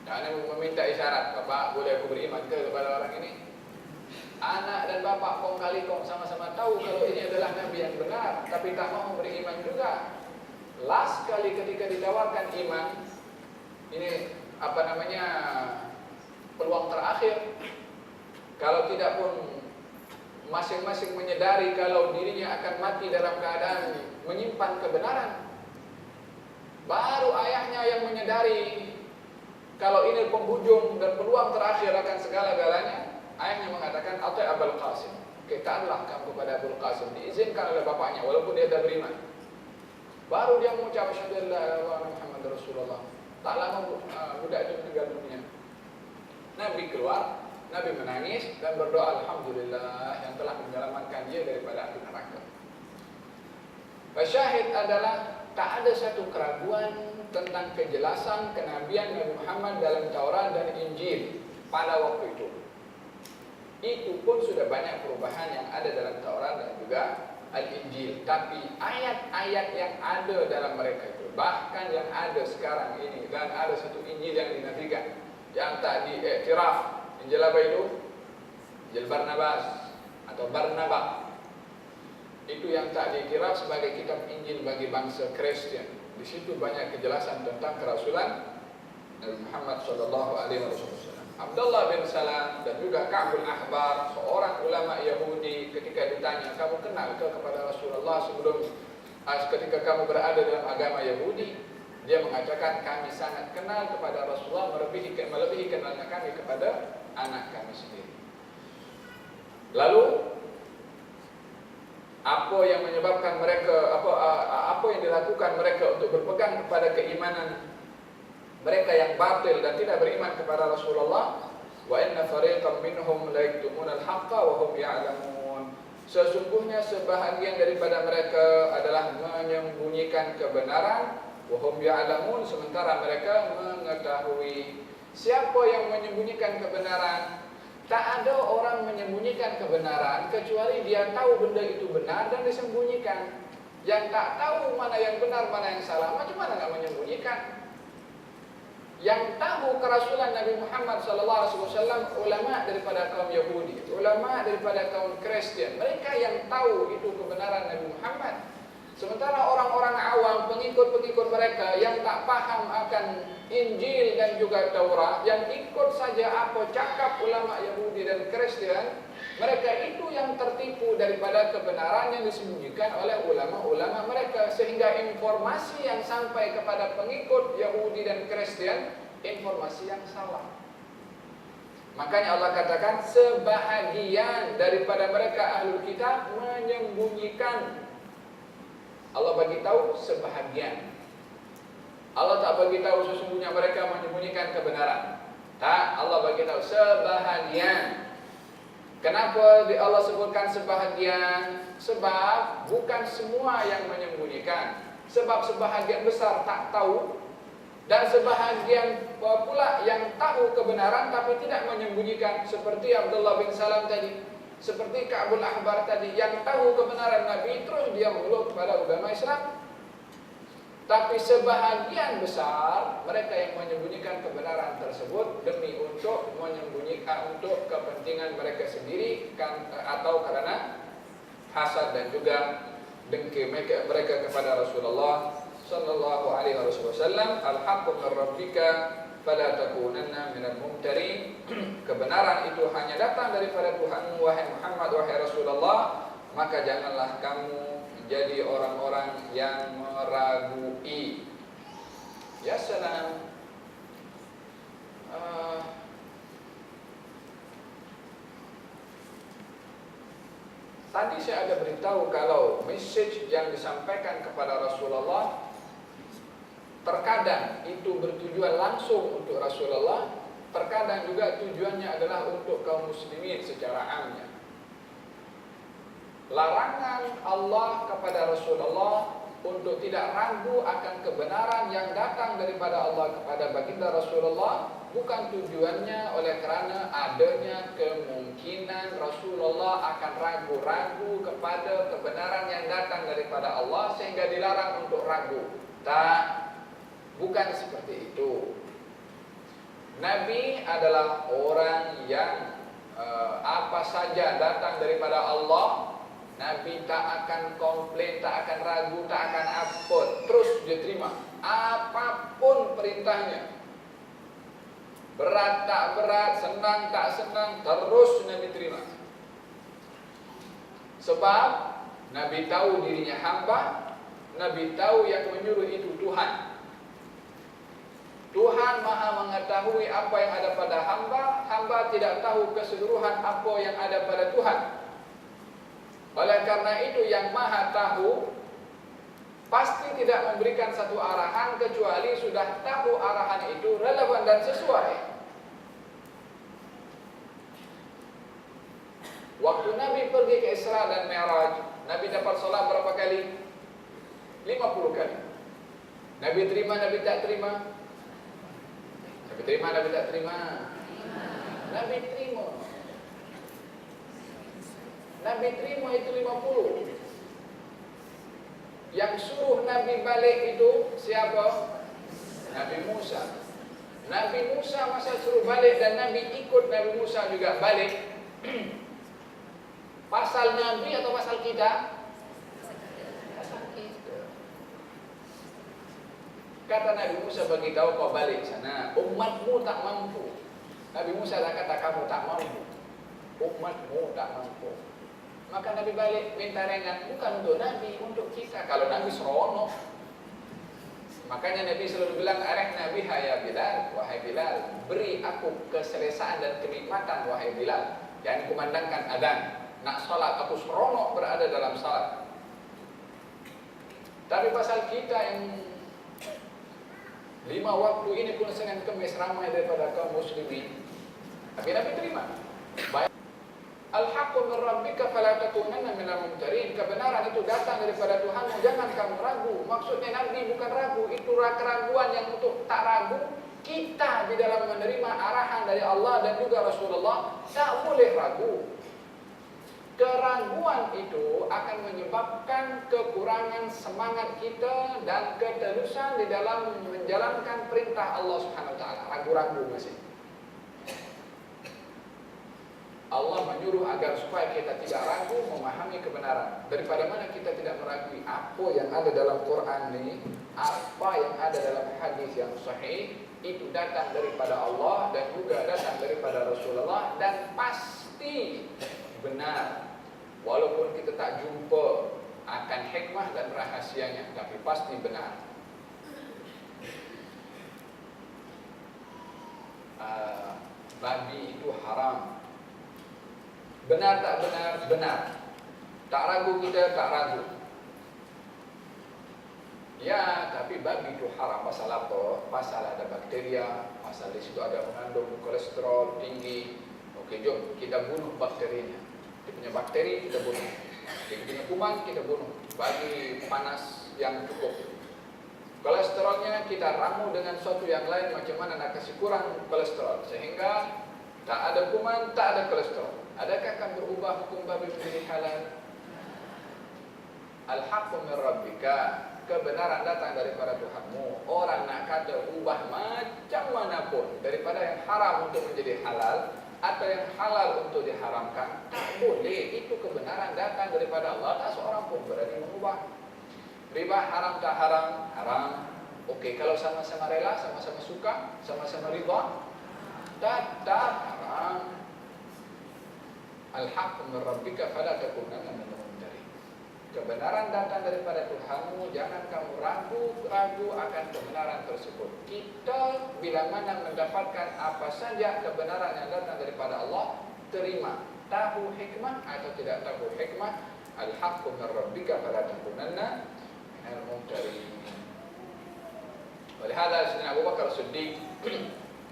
Jangan meminta isyarat, bapak boleh aku beriman kepada orang ini? Anak dan bapak kong kali kong sama-sama tahu kalau ini adalah Nabi yang benar, tapi tak mau beriman juga. Last kali ketika ditawarkan iman, ini peluang terakhir. Kalau tidak pun masing-masing menyadari kalau dirinya akan mati dalam keadaan menyimpan kebenaran, baru ayahnya yang menyadari kalau ini penghujung dan peluang terakhir akan segala-galanya. Ayahnya mengatakan, "Atai Abul Qasim, taatlah kamu kepada Abul Qasim." Diizinkan oleh bapaknya walaupun dia tidak beriman. Baru dia mengucap asyhadu an la ilaha illallah Muhammadur Rasulullah. Tak lama budak itu meninggal dunia. Nabi keluar, Nabi menangis dan berdoa, alhamdulillah yang telah menyelamatkan dia daripada api neraka. Syahid adalah tak ada satu keraguan tentang kejelasan kenabian Nabi Muhammad dalam Taurat dan Injil pada waktu itu. Itu pun sudah banyak perubahan yang ada dalam Taurat dan juga Al-Injil. Tapi ayat-ayat yang ada dalam mereka itu, bahkan yang ada sekarang ini, dan ada satu Injil yang dinafikan, yang tak diiktiraf. Injil apa itu? Injil Barnabas atau Barnaba. Itu yang tak diiktiraf sebagai kitab Injil bagi bangsa Kristen. Di situ banyak kejelasan tentang kerasulan Nabi Muhammad SAW. Abdullah bin Salam dan juga Ka'bul Ahbar, seorang ulama Yahudi, ketika ditanya, kamu kenal kepada Rasulullah sebelum ketika kamu berada dalam agama Yahudi? Dia mengatakan, kami sangat kenal kepada Rasulullah, melebihi kenalnya kami kepada anak kami sendiri. Lalu apa yang menyebabkan mereka, apa yang dilakukan mereka untuk berpegang kepada keimanan mereka yang batil dan tidak beriman kepada Rasulullah? Wa inna fariqam minhum la yaktumuna al-haqqa wa hum ya'lamun. Sesungguhnya sebahagian daripada mereka adalah menyembunyikan kebenaran, wa hum ya'lamun, sementara mereka mengetahui. Siapa yang menyembunyikan kebenaran? Tak ada orang menyembunyikan kebenaran kecuali dia tahu benda itu benar dan disembunyikan. Yang tak tahu mana yang benar, mana yang salah, macam mana nak menyembunyikan? Yang tahu kerasulan Nabi Muhammad SAW, ulama daripada kaum Yahudi, ulama daripada kaum Kristen, mereka yang tahu itu kebenaran Nabi Muhammad. Sementara orang-orang awam, pengikut-pengikut mereka yang tak paham akan Injil dan juga Taurat, yang ikut saja apa cakap ulama Yahudi dan Kristen, mereka itu yang tertipu daripada kebenaran yang disembunyikan oleh ulama-ulama mereka, sehingga informasi yang sampai kepada pengikut Yahudi dan Kristen informasi yang salah. Makanya Allah katakan sebahagian daripada mereka ahlul kitab menyembunyikan Allah bagi tahu sebahagian. Allah tak bagi tahu sesungguhnya mereka menyembunyikan kebenaran. Tak, Allah bagi tahu sebahagian. Kenapa Allah sebutkan sebahagian? Sebab bukan semua yang menyembunyikan. Sebab sebahagian besar tak tahu, dan sebahagian pula yang tahu kebenaran tapi tidak menyembunyikan, seperti Abdullah bin Salam tadi, seperti Ka'bul Ahbar tadi, yang tahu kebenaran Nabi terus dia meluk kepada agama Islam. Tapi sebahagian besar mereka yang menyembunyikan kebenaran tersebut demi untuk menyembunyikan untuk kepentingan mereka sendiri atau karena hasad dan juga dengki mereka kepada Rasulullah sallallahu alaihi wasallam. Al-haqqu min rabbika fala takunanna minal mumtarin. Kebenaran itu hanya datang daripada Tuhanmu wahai Muhammad, wahai Rasulullah, maka janganlah kamu menjadi orang-orang yang meragui. Ya salam. Tadi saya ada beritahu kalau message yang disampaikan kepada Rasulullah terkadang itu bertujuan langsung untuk Rasulullah, terkadang juga tujuannya adalah untuk kaum muslimin secara amnya. Larangan Allah kepada Rasulullah untuk tidak ragu akan kebenaran yang datang daripada Allah kepada baginda Rasulullah bukan tujuannya oleh kerana adanya kemungkinan Rasulullah akan ragu-ragu kepada kebenaran yang datang daripada Allah sehingga dilarang untuk ragu. Tak, bukan seperti itu. Nabi adalah orang yang apa saja datang daripada Allah, Nabi tak akan komplain, tak akan ragu, tak akan apa, terus dia terima apapun perintahnya. Berat tak berat, senang tak senang, terus Nabi terima. Sebab Nabi tahu dirinya hamba, Nabi tahu yang menyuruh itu Tuhan. Tuhan maha mengetahui apa yang ada pada hamba, hamba tidak tahu keseluruhan apa yang ada pada Tuhan. Oleh karena itu yang maha tahu pasti tidak memberikan satu arahan kecuali sudah tahu arahan itu relevan dan sesuai. Waktu Nabi pergi ke Isra dan Mi'raj, Nabi dapat salat berapa kali? 50 kali. Nabi terima, Nabi tak terima? Nabi terima, Nabi tak terima? Nabi terima. Nabi terima itu 50. Yang suruh Nabi balik itu siapa? Nabi Musa. Nabi Musa masa suruh balik dan Nabi ikut Nabi Musa juga balik. Pasal Nabi atau pasal kita? Pasal kita. Kata Nabi Musa, bagi tahu kau balik sana, umatmu tak mampu. Nabi Musa dah kata kamu tak mampu, umatmu tak mampu. Maka Nabi balik minta ringan, bukan untuk Nabi, untuk kita. Kalau Nabi seronok. Makanya Nabi selalu bilang, arihna biha ya Bilal, wahai Bilal, beri aku keselesaan dan kenikmatan wahai Bilal. Jangan kumandangkan adzan. Nak salat aku seronok berada dalam salat. Tapi pasal kita yang 5 waktu ini pun Senin Kemis ramai daripada kaum muslimin. Tapi Nabi terima. Baik. Al-haqqu min rabbika fala takunanna minal mumtarin. Kebenaran itu datang daripada Tuhanmu, jangan kamu ragu. Maksudnya Nabi bukan ragu, itu keraguan yang untuk tak ragu. Kita di dalam menerima arahan dari Allah dan juga Rasulullah tak boleh ragu. Keraguan itu akan menyebabkan kekurangan semangat kita dan ketulusan di dalam menjalankan perintah Allah Subhanahu wa taala. Ragu-ragu masih. Allah menyuruh agar supaya kita tidak ragu memahami kebenaran. Daripada mana kita tidak meragui apa yang ada dalam Quran ini, apa yang ada dalam hadis yang sahih, itu datang daripada Allah dan juga datang daripada Rasulullah dan pasti benar. Walaupun kita tak jumpa akan hikmah dan rahasianya, tapi pasti benar. Babi itu haram. Benar tak benar? Benar. Tak ragu kita, tak ragu. Ya, tapi babi itu haram. Pasal apa? Pasal ada bakteria, pasal di situ ada mengandung kolesterol tinggi. Oke, jom kita bunuh bakterinya. Dia punya bakteri kita bunuh. Dia punya kuman kita bunuh. Bagi panas yang cukup. Kolesterolnya kita ramu dengan suatu yang lain, macam mana nak kasih kurang kolesterol sehingga tak ada kuman, tak ada kolesterol. Adakah akan berubah hukum babi menjadi halal? Al-haqqu min rabbika, kebenaran datang daripada Tuhanmu. Orang nak kata ubah macam manapun daripada yang haram untuk menjadi halal atau yang halal untuk diharamkan, tak boleh. Itu kebenaran datang daripada Allah. Tak seorang pun berani mengubah. Riba haram tak haram? Haram. Okey, kalau sama-sama rela, sama-sama suka, sama-sama ridha, tetap haram. Al-haqqu min rabbika fala takunanna minal mumtarin. Kebenaran datang daripada Tuhanmu, jangan kamu ragu-ragu akan kebenaran tersebut. Kita bila mana mendapatkan apa saja kebenaran yang datang daripada Allah, terima. Tahu hikmah atau tidak tahu hikmah, al-haqqu min rabbika fala takunanna minal mumtarin. Walihada Sayyidina Abu Bakar Siddiq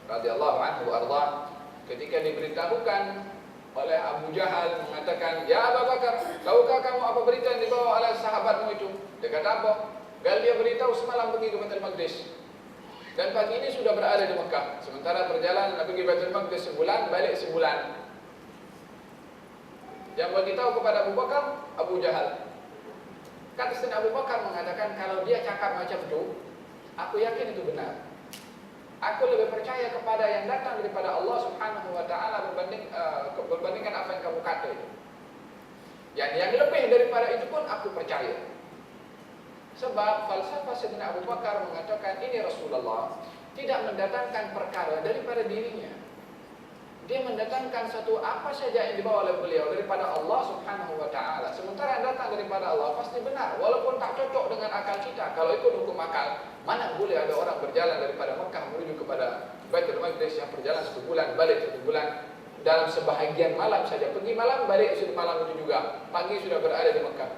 radhiyallahu anhu arda, ketika diberitahukan oleh Abu Jahal mengatakan, "Ya Abu Bakar, tahukah kamu apa berita yang dibawa oleh sahabatmu itu?" Dia kata apa? Dia beritahu semalam pergi ke Baitul Maqdis dan pagi ini sudah berada di Mekah. Sementara perjalanan pergi Baitul Maqdis sebulan, balik sebulan. Yang beritahu kepada Abu Bakar, Abu Jahal. Kata Sayyidina Abu Bakar mengatakan, kalau dia cakap macam itu, aku yakin itu benar. Aku lebih percaya kepada yang datang daripada Allah Subhanahu wa taala berbandingkan apa yang kamu kata itu. Yang lebih daripada itu pun aku percaya. Sebab falsafah Sayyidina Abu Bakar mengatakan, ini Rasulullah tidak mendatangkan perkara daripada dirinya. Dia mendatangkan satu apa saja yang dibawa oleh beliau daripada Allah Subhanahu wa taala. Sementara yang datang daripada Allah pasti benar, walaupun tak cocok dengan akal kita. Kalau ikut hukum akal, mana boleh ada orang berjalan daripada Mekah menuju kepada Baitul Maqdis yang berjalan 1 bulan, balik 1 bulan dalam sebahagian malam saja. Pergi malam, balik sudah malam itu juga. Pagi sudah berada di Mekah.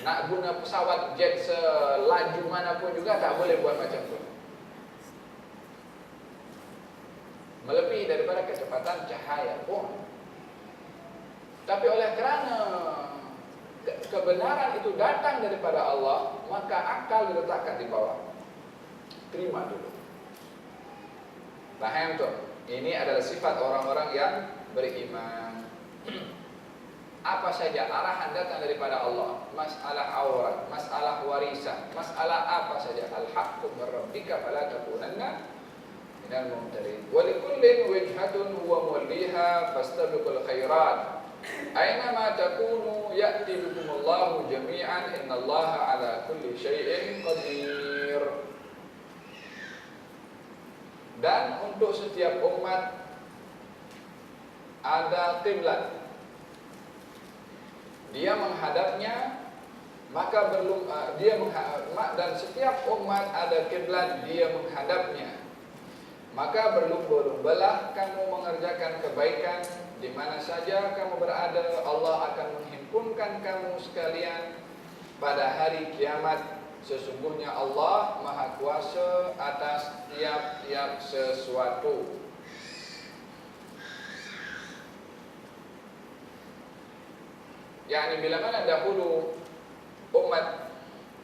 Nak guna pesawat jet selaju manapun juga tak boleh buat macam tu. Melebihi daripada kecepatan cahaya pun. Tapi oleh kerana kebenaran itu datang daripada Allah, maka akal diletakkan di bawah. Terima dulu. Paham tu? Ini adalah sifat orang-orang yang beriman. Apa saja arahan datang daripada Allah, masalah aurat, masalah warisan, masalah apa saja, al-haqqu min rabbika fala takunanna minal mumtarin. Wa likullin wijhatun huwa muwalliha fastabiqul khairat. Aynama takunu ya'ti bikumullahu jami'an innallaha ala kulli syai'in qadir. Dan untuk setiap umat ada kiblat. Dia menghadapnya, maka dan setiap umat ada kiblat, dia menghadapnya. Maka berlumba-lumbalah kamu mengerjakan kebaikan di mana saja kamu berada. Allah akan menghimpunkan kamu sekalian pada hari kiamat. Sesungguhnya Allah Maha Kuasa atas tiap-tiap sesuatu. Yani bila mana dahulu umat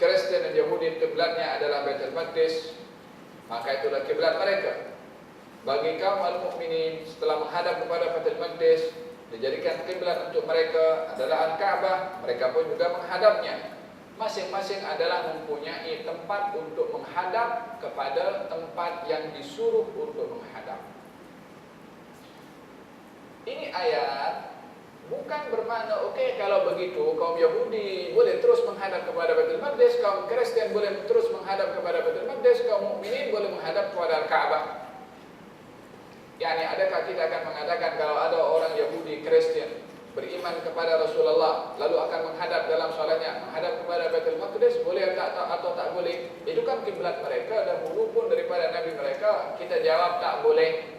Kristen dan Yahudi kiblatnya adalah Baitul Maqdis, maka itulah kiblat mereka. Bagi kaum al-mukminin setelah menghadap kepada Baitul Maqdis, dijadikan kiblat untuk mereka adalah Al-Ka'bah, mereka pun juga menghadapnya. Masing-masing adalah mempunyai tempat untuk menghadap kepada tempat yang disuruh untuk menghadap. Ini ayat bukan bermakna okey kalau begitu kaum Yahudi boleh terus menghadap kepada Baitul Maqdis, kaum Kristen boleh terus menghadap kepada Baitul Maqdis, kaum mukminin boleh menghadap kepada Al-Ka'bah. Yani adakah kita akan mengatakan kalau ada orang Yahudi Kristen beriman kepada Rasulullah lalu akan menghadap dalam solatnya menghadap kepada Baitul Maqdis, boleh atau tak boleh? Itu kan kiblat mereka dahulu pun daripada nabi mereka. Kita jawab tak boleh.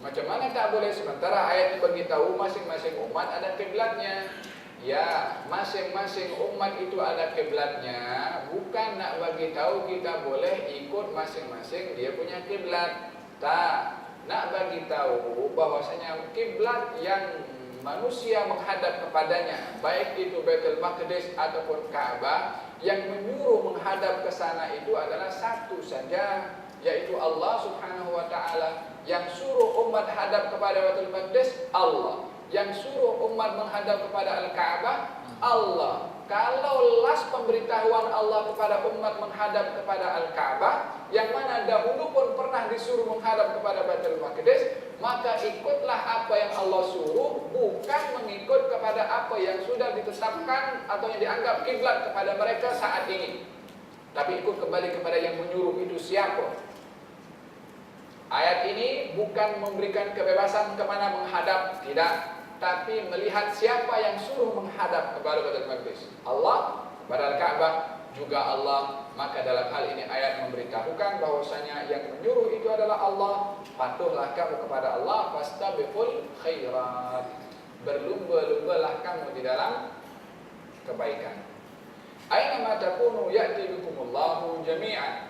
Macam mana tak boleh? Sementara ayat itu beritahu masing-masing umat ada kiblatnya. Ya, masing-masing umat itu ada kiblatnya, bukan nak bagi tahu kita boleh ikut masing-masing dia punya kiblat. Tak, nak bagi tahu bahwasanya kiblat yang manusia menghadap kepadanya, baik itu Baitul Maqdis ataupun Ka'bah, yang menyuruh menghadap ke sana itu adalah satu saja, yaitu Allah Subhanahu wa taala. Yang suruh umat hadap kepada Baitul Maqdis Allah, yang suruh umat menghadap kepada Al-Ka'bah Allah. Kalau las pemberitahuan Allah kepada umat menghadap kepada Al-Ka'bah, yang mana dahulu pun pernah disuruh menghadap kepada Baitul Maqdis, maka ikutlah apa yang Allah suruh, bukan mengikut kepada apa yang sudah ditetapkan atau yang dianggap kiblat kepada mereka saat ini. Tapi ikut kembali kepada yang menyuruh itu siapa. Ayat ini bukan memberikan kebebasan kemana menghadap, tidak, tapi melihat siapa yang suruh menghadap kepada Baitul Maqdis. Allah, kepada Al-Ka'bah juga Allah. Maka dalam hal ini ayat memberitahukan bahwasanya yang menyuruh itu adalah Allah. Patuhlah kamu kepada Allah, fastabiqul khairat. Berlumba-lumbalah kamu di dalam kebaikan. Aina ma takunu ya'ti bikumullahu jami'an.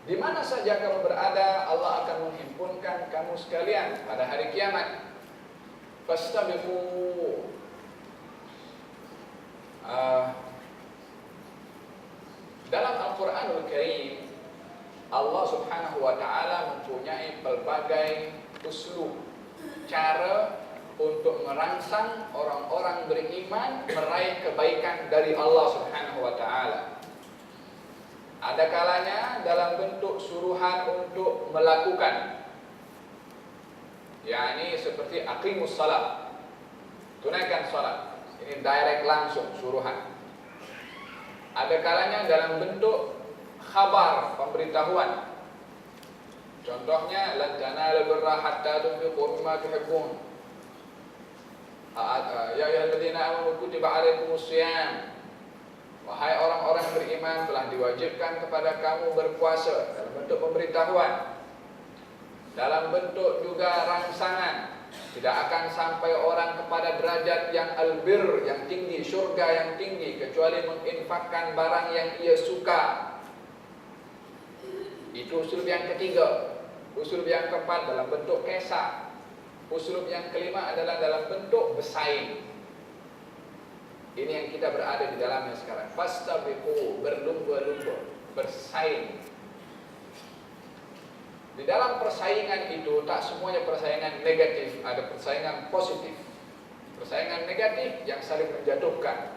Di mana saja kamu berada, Allah akan menghimpunkan kamu sekalian pada hari kiamat. Fastabiqu. Dalam Al-Quranul Karim, Allah Subhanahu wa taala mempunyai pelbagai uslub, cara untuk merangsang orang-orang beriman meraih kebaikan dari Allah Subhanahu wa taala. Ada kalanya dalam bentuk suruhan untuk melakukan, yakni seperti aqimus salat, tunaikan salat. Ini direct langsung suruhan. Ada kalanya dalam bentuk khabar, pemberitahuan. Contohnya, lan tanalul birra hatta tunfiqu mimma tuhibbun. Ya ayyuhalladzina amanu kutiba alaikumus shiyam. Wahai orang-orang yang beriman, telah diwajibkan kepada kamu berpuasa. Dalam bentuk pemberitahuan, dalam bentuk juga rangsangan. Tidak akan sampai orang kepada derajat yang albir, yang tinggi, syurga yang tinggi, kecuali menginfakkan barang yang ia suka. Itu usul yang ketiga. Usul yang keempat dalam bentuk kisah. Usul yang kelima adalah dalam bentuk bersaing. Ini yang kita berada di dalamnya sekarang. Fastabiqu, berlumba-lumba, bersaing. Di dalam persaingan itu tak semuanya persaingan negatif, ada persaingan positif. Persaingan negatif yang saling menjatuhkan.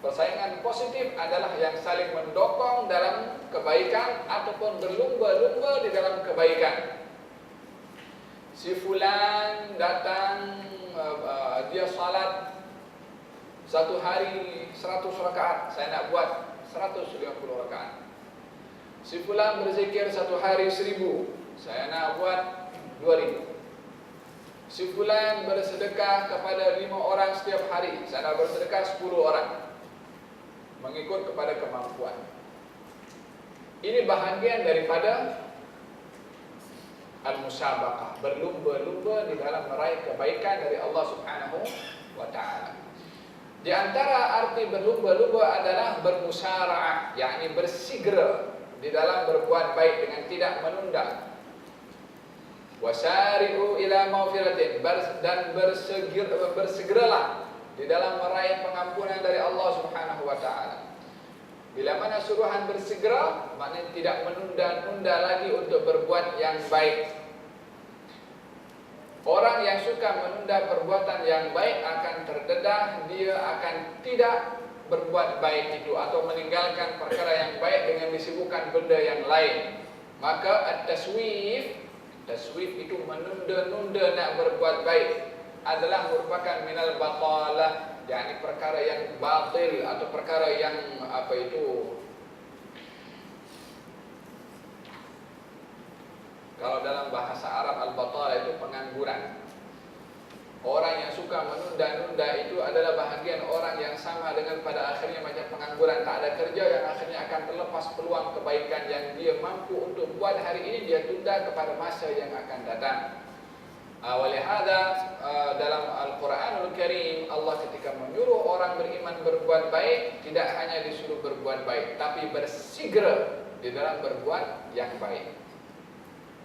Persaingan positif adalah yang saling mendukung dalam kebaikan ataupun berlumba-lumba di dalam kebaikan. Si fulan datang, dia salat satu hari 100 rakaat, saya nak buat 150 rakaat. Si fulan berzikir satu hari 1000, saya nak buat 2000. Si fulan bersedekah kepada 5 orang setiap hari, saya nak bersedekah 10 orang. Mengikut kepada kemampuan. Ini bahagian daripada al-musabaqah, berlumba-lumba di dalam meraih kebaikan dari Allah Subhanahu wa taala. Di antara arti berlumba-lumba adalah bermusara'ah, yakni bersegera di dalam berbuat baik dengan tidak menunda. Wasari'u ila maghfiratin, dan bersegeralah di dalam meraih pengampunan dari Allah Subhanahu wa taala. Bila mana suruhan bersegera, maknanya tidak menunda-nunda lagi untuk berbuat yang baik. Orang yang suka menunda perbuatan yang baik akan terdedah, dia akan tidak berbuat baik itu atau meninggalkan perkara yang baik dengan disibukkan benda yang lain. Maka at-taswif itu menunda-nunda nak berbuat baik adalah merupakan minal batalah, yakni perkara yang batil atau perkara yang kalau dalam bahasa Arab al-batalah itu pengangguran. Orang yang suka menunda-nunda itu adalah bahagian orang yang sama dengan pada akhirnya macam pengangguran, tak ada kerja, yang akhirnya akan terlepas peluang kebaikan yang dia mampu untuk buat hari ini, dia tunda kepada masa yang akan datang. Walihada dalam Al-Quranul Karim Allah ketika menyuruh orang beriman berbuat baik, tidak hanya disuruh berbuat baik, tapi bersegera di dalam berbuat yang baik.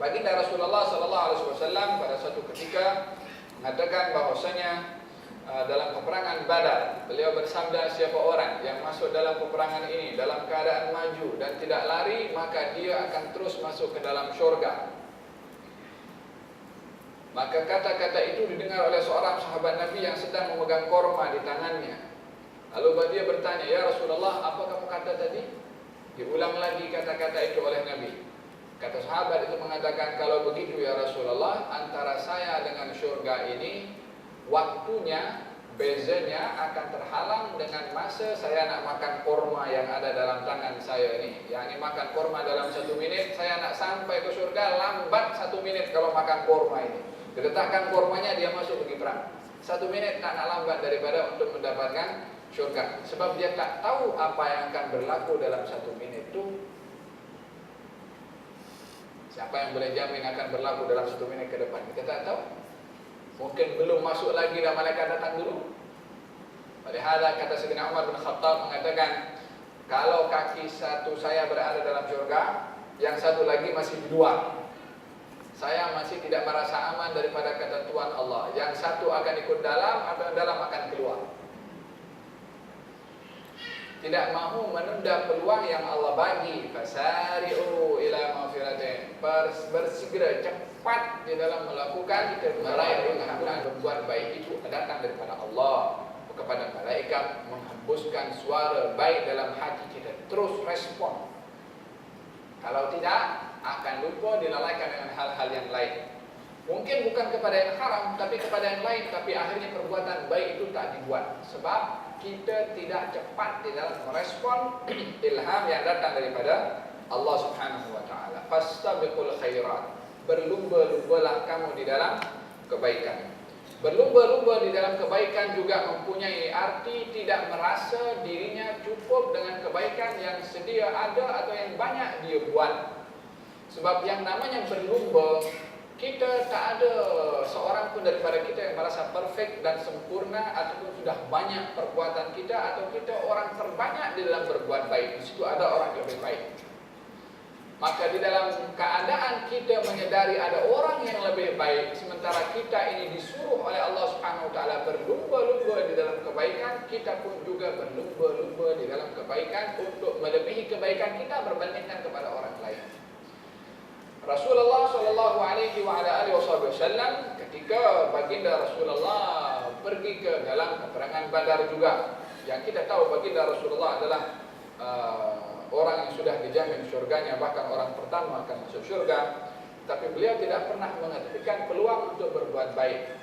Baginda Rasulullah SAW pada suatu ketika mengatakan bahwasanya dalam peperangan Badar, beliau bersabda, siapa orang yang masuk dalam peperangan ini dalam keadaan maju dan tidak lari, maka dia akan terus masuk ke dalam syurga. Maka kata-kata itu didengar oleh seorang sahabat Nabi yang sedang memegang korma di tangannya. Lalu dia bertanya, ya Rasulullah, apa kamu kata tadi? Diulang lagi kata-kata itu oleh Nabi. Kata sahabat itu mengatakan, kalau begitu ya Rasulullah, antara saya dengan syurga ini, waktunya, bezanya akan terhalang dengan masa saya nak makan korma yang ada dalam tangan saya ini. Yang ini makan korma dalam 1 menit, saya nak sampai ke surga lambat 1 menit kalau makan korma ini. Diletakkan kormanya, dia masuk pergi perang. 1 menit tak nak lambat daripada untuk mendapatkan syurga. Sebab dia tak tahu apa yang akan berlaku dalam 1 menit itu. Siapa yang boleh jamin akan berlaku dalam 1 menit ke depan? Kita tak tahu. Mungkin belum masuk lagi dan malaikat datang dulu. Padahal kata Sayyidina Umar bin Khattab mengatakan, kalau kaki satu saya berada dalam syurga, yang satu lagi masih di luar. Saya masih tidak merasa aman daripada ketentuan Allah. Yang satu akan ikut dalam atau dalam akan keluar. Tidak mahu menunda peluang yang Allah bagi. Fasari'u ila maghfiratin. Bersegera cepat di dalam melakukan meraih pengampunan. Berbuat baik itu datang daripada Allah kepada malaikat, menghembuskan suara baik dalam hati kita. Terus respon. Kalau tidak, akan lupa dilalaikan dengan hal-hal yang lain. Mungkin bukan kepada yang haram, tapi kepada yang lain. Tapi akhirnya perbuatan baik itu tak dibuat. Sebab kita tidak cepat di dalam merespon ilham yang datang daripada Allah Subhanahu wa taala. Fastabiqul khairat. Berlumba-lumbalah kamu di dalam kebaikan. Berlumba-lumba di dalam kebaikan juga mempunyai arti tidak merasa dirinya cukup dengan kebaikan yang sedia ada atau yang banyak dia buat. Sebab yang namanya berlumba, kita tak ada seorang pun daripada kita yang merasa perfect dan sempurna ataupun sudah banyak perbuatan kita, atau kita orang terbanyak di dalam berbuat baik. Di situ ada orang yang lebih baik. Maka di dalam keadaan kita menyadari ada orang yang lebih baik, sementara kita ini disuruh oleh Allah Subhanahu wa taala berlumba-lumba di dalam kebaikan, kita pun juga berlumba-lumba di dalam kebaikan untuk melebihi kebaikan kita berbandingkan kepada orang lain. Rasulullah sallallahu alaihi wasallam ketika baginda Rasulullah pergi ke dalam peperangan Badar juga, yang kita tahu baginda Rasulullah adalah orang yang sudah dijamin syurganya, bahkan orang pertama akan masuk syurga, tapi beliau tidak pernah menghentikan peluang untuk berbuat baik,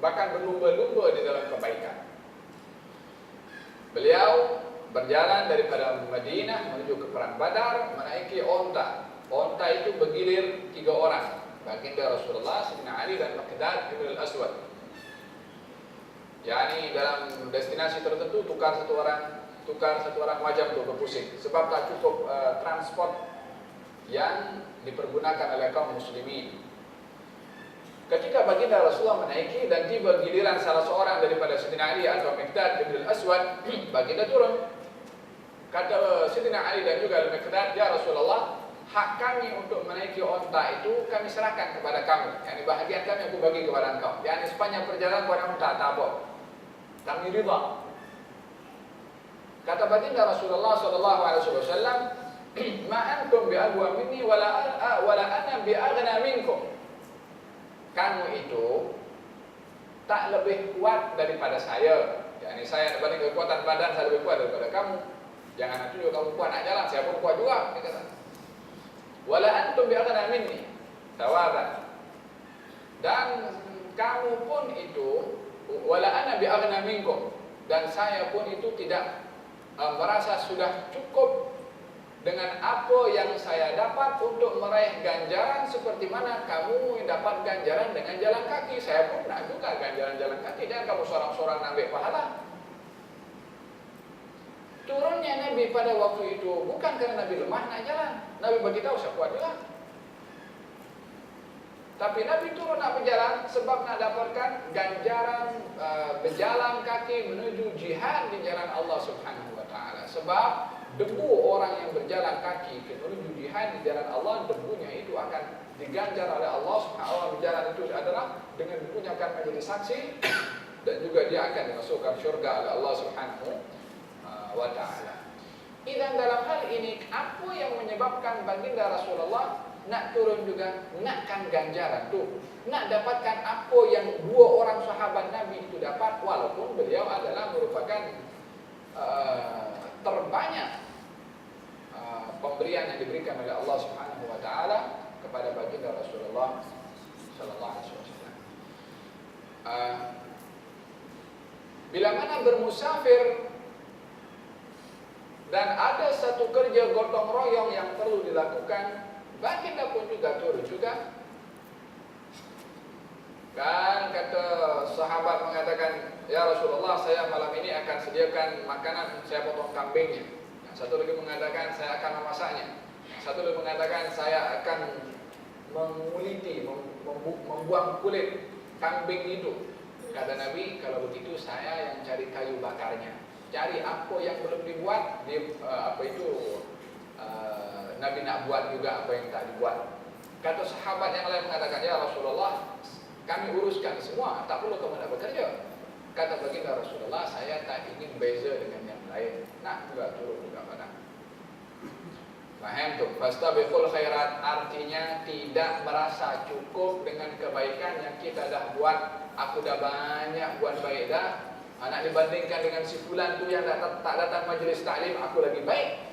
bahkan berlumba-lumba di dalam kebaikan. Beliau berjalan daripada Madinah menuju ke perang Badar menaiki onta. Onta itu bergilir 3 orang, baginda Rasulullah, Sayyidina Ali dan Miqdad bin Al-Aswad. Yani dalam destinasi tertentu tukar satu orang wajib untuk berpusing, sebab tak cukup transport yang dipergunakan oleh kaum muslimin. Ketika baginda Rasulullah menaiki dan tiba giliran salah seorang daripada Sayyidina Ali atau Miqdad bin Al-Aswad, baginda turun. Kata Sayyidina Ali dan juga Miqdad, ya Rasulullah, hak kami untuk menaiki onta itu kami serahkan kepada kamu. Yang bahagian kami aku bagi kepada engkau. Yang sepanjang perjalanan kepada onta tak apa. Kami ridha. Kata baginda Rasulullah SAW, ma antum bi aqwa minni wala ana bi aghna minkum. Kamu itu tak lebih kuat daripada saya. Yani saya dibanding kekuatan badan saya lebih kuat daripada kamu. Jangan tunjuk kamu kuat nak jalan, saya pun kuat juga. Dia kata. Wala antum bi aghna minni tawaban. Dan kamu pun itu wala ana bi aghna minkum, dan saya pun itu tidak merasa sudah cukup dengan apa yang saya dapat untuk meraih ganjaran seperti mana kamu dapat ganjaran dengan jalan kaki. Saya pun nak juga ganjaran jalan kaki, jangan kamu seorang-seorang ambil pahala. Turunnya Nabi pada waktu itu bukan karena Nabi lemah nak jalan. Nabi bagi tahu saya kuat juga. Tapi Nabi turun nak berjalan sebab nak dapatkan ganjaran berjalan kaki menuju jihad di jalan Allah Subhanahu wa taala. Sebab debu orang yang berjalan kaki menuju jihad di jalan Allah, debunya itu akan diganjar oleh Allah Subhanahu wa taala. Berjalan itu adalah dengan debunya akan menjadi saksi dan juga dia akan dimasukkan syurga oleh Allah Subhanahu wa taala. Dan dalam hal ini apa yang menyebabkan baginda Rasulullah nak turun juga, nakkan ganjaran tu, nak dapatkan apa yang dua orang sahabat Nabi itu dapat, walaupun beliau adalah merupakan terbanyak pemberian yang diberikan oleh Allah Subhanahu wa taala kepada baginda Rasulullah sallallahu alaihi wasallam. Bila mana bermusafir dan ada satu kerja gotong royong yang perlu dilakukan, baginda pun juga turun juga. Kan kata sahabat mengatakan, ya Rasulullah, saya malam ini akan sediakan makanan, saya potong kambingnya. Yang satu lagi mengatakan saya akan memasaknya. Yang satu lagi mengatakan saya akan menguliti, membuang kulit kambing itu. Kata Nabi, kalau begitu saya yang cari kayu bakarnya. Cari apa yang belum dibuat, Nabi nak buat juga apa yang tak dibuat. Kata sahabat yang lain mengatakan, ya Rasulullah, kami uruskan semua, tak perlu kamu nak bekerja. Kata baginda Rasulullah, saya tak ingin beza dengan yang lain, nak juga turun juga pada. Faham tu? Fastabiqul khairat, artinya tidak merasa cukup dengan kebaikan yang kita dah buat. Aku dah banyak buat baik dah, nak dibandingkan dengan si fulan tu yang tak datang majlis taklim, aku lagi baik.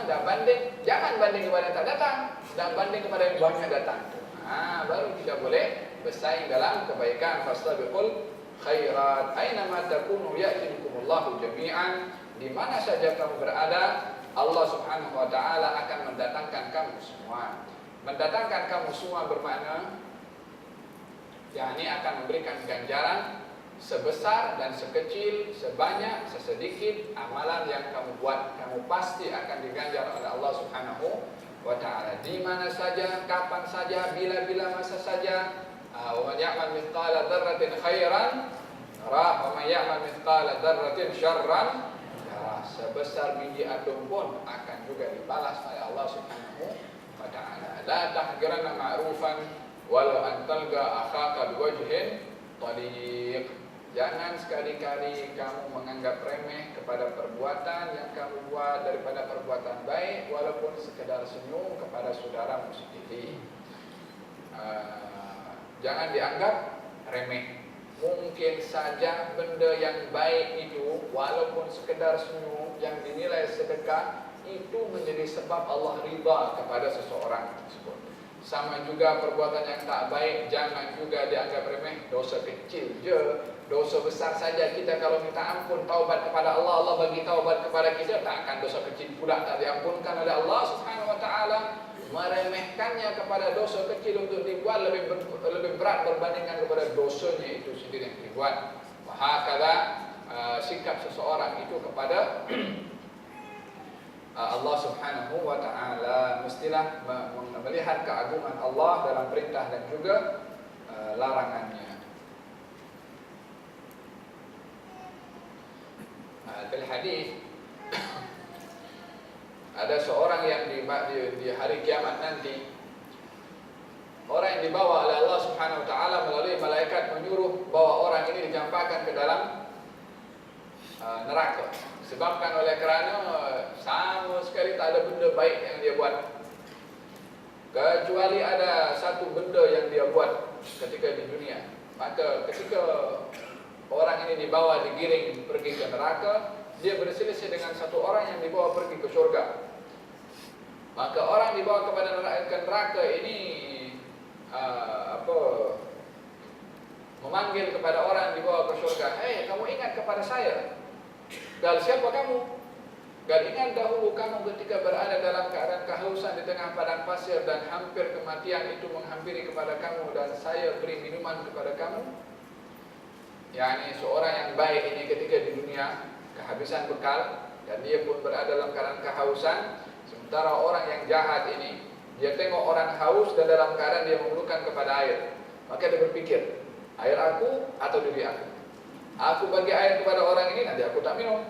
Dah banding, jangan banding kepada yang tak datang, dan banding kepada yang banyak datang. Baru kita boleh bersaing dalam kebaikan. Fastabiqul khairat, aina ma takunu ya'tikumullahu jami'an. Di mana saja kamu berada, Allah Subhanahu wa taala akan mendatangkan kamu semua. Mendatangkan kamu semua bermakna yakni akan memberikan ganjaran sebesar dan sekecil, sebanyak, sesedikit amalan yang kamu buat, kamu pasti akan diganjar oleh Allah Subhanahu wa taala. Di mana saja, kapan saja, bila-bila masa saja. Wa man ya'mal mithqala dzarratin khairan yarah, wa man ya'mal mithqala dzarratin syarran yarah. Sebesar biji atom pun akan juga dibalas oleh Allah Subhanahu wa taala. La tahqiranna ma'rufan walau an talqa akhaka biwajhin taliq. Jangan sekali-kali kamu menganggap remeh kepada perbuatan yang kamu buat daripada perbuatan baik, walaupun sekedar senyum kepada saudaramu sendiri. Jangan dianggap remeh. Mungkin saja benda yang baik itu, walaupun sekedar senyum yang dinilai sedekah, itu menjadi sebab Allah ridha kepada seseorang tersebut. Sama juga perbuatan yang tak baik, jangan juga dianggap remeh. Dosa kecil je, dosa besar saja kita kalau minta ampun, taubat kepada Allah, Allah bagi taubat kepada kita, tak akan dosa kecil pula tak diampunkan oleh Allah Subhanahu wa taala. Meremehkannya kepada dosa kecil untuk dibuat lebih berat berbandingkan kepada dosanya itu sendiri yang dibuat. Wahakala sikap seseorang itu kepada Allah Subhanahu wa taala, mestilah melihat keagungan Allah dalam perintah dan juga larangannya. Dalam hadis ada seorang yang di hari kiamat nanti, orang yang dibawa oleh Allah Subhanahu wa taala melalui malaikat menyuruh bawa orang ini dicampakkan ke dalam neraka. Sebabkan oleh kerana sama sekali tak ada benda baik yang dia buat, kecuali ada satu benda yang dia buat ketika di dunia. Maka ketika orang ini dibawa, digiring pergi ke neraka, dia berselisih dengan satu orang yang dibawa pergi ke syurga. Maka orang dibawa kepada neraka ini memanggil kepada orang yang dibawa ke syurga, "Hei, kamu ingat kepada saya?" "Dan siapa kamu?" "Dan ingat dahulu kamu ketika berada dalam keadaan kehausan di tengah padang pasir dan hampir kematian itu menghampiri kepada kamu dan saya beri minuman kepada kamu?" yakni seorang yang baik ini ketika di dunia kehabisan bekal dan dia pun berada dalam keadaan kehausan, sementara orang yang jahat ini Dia tengok orang haus dan dalam keadaan dia memerlukan kepada air. Maka dia berpikir, air aku atau diri aku? Aku bagi air kepada orang ini, nanti aku tak minum.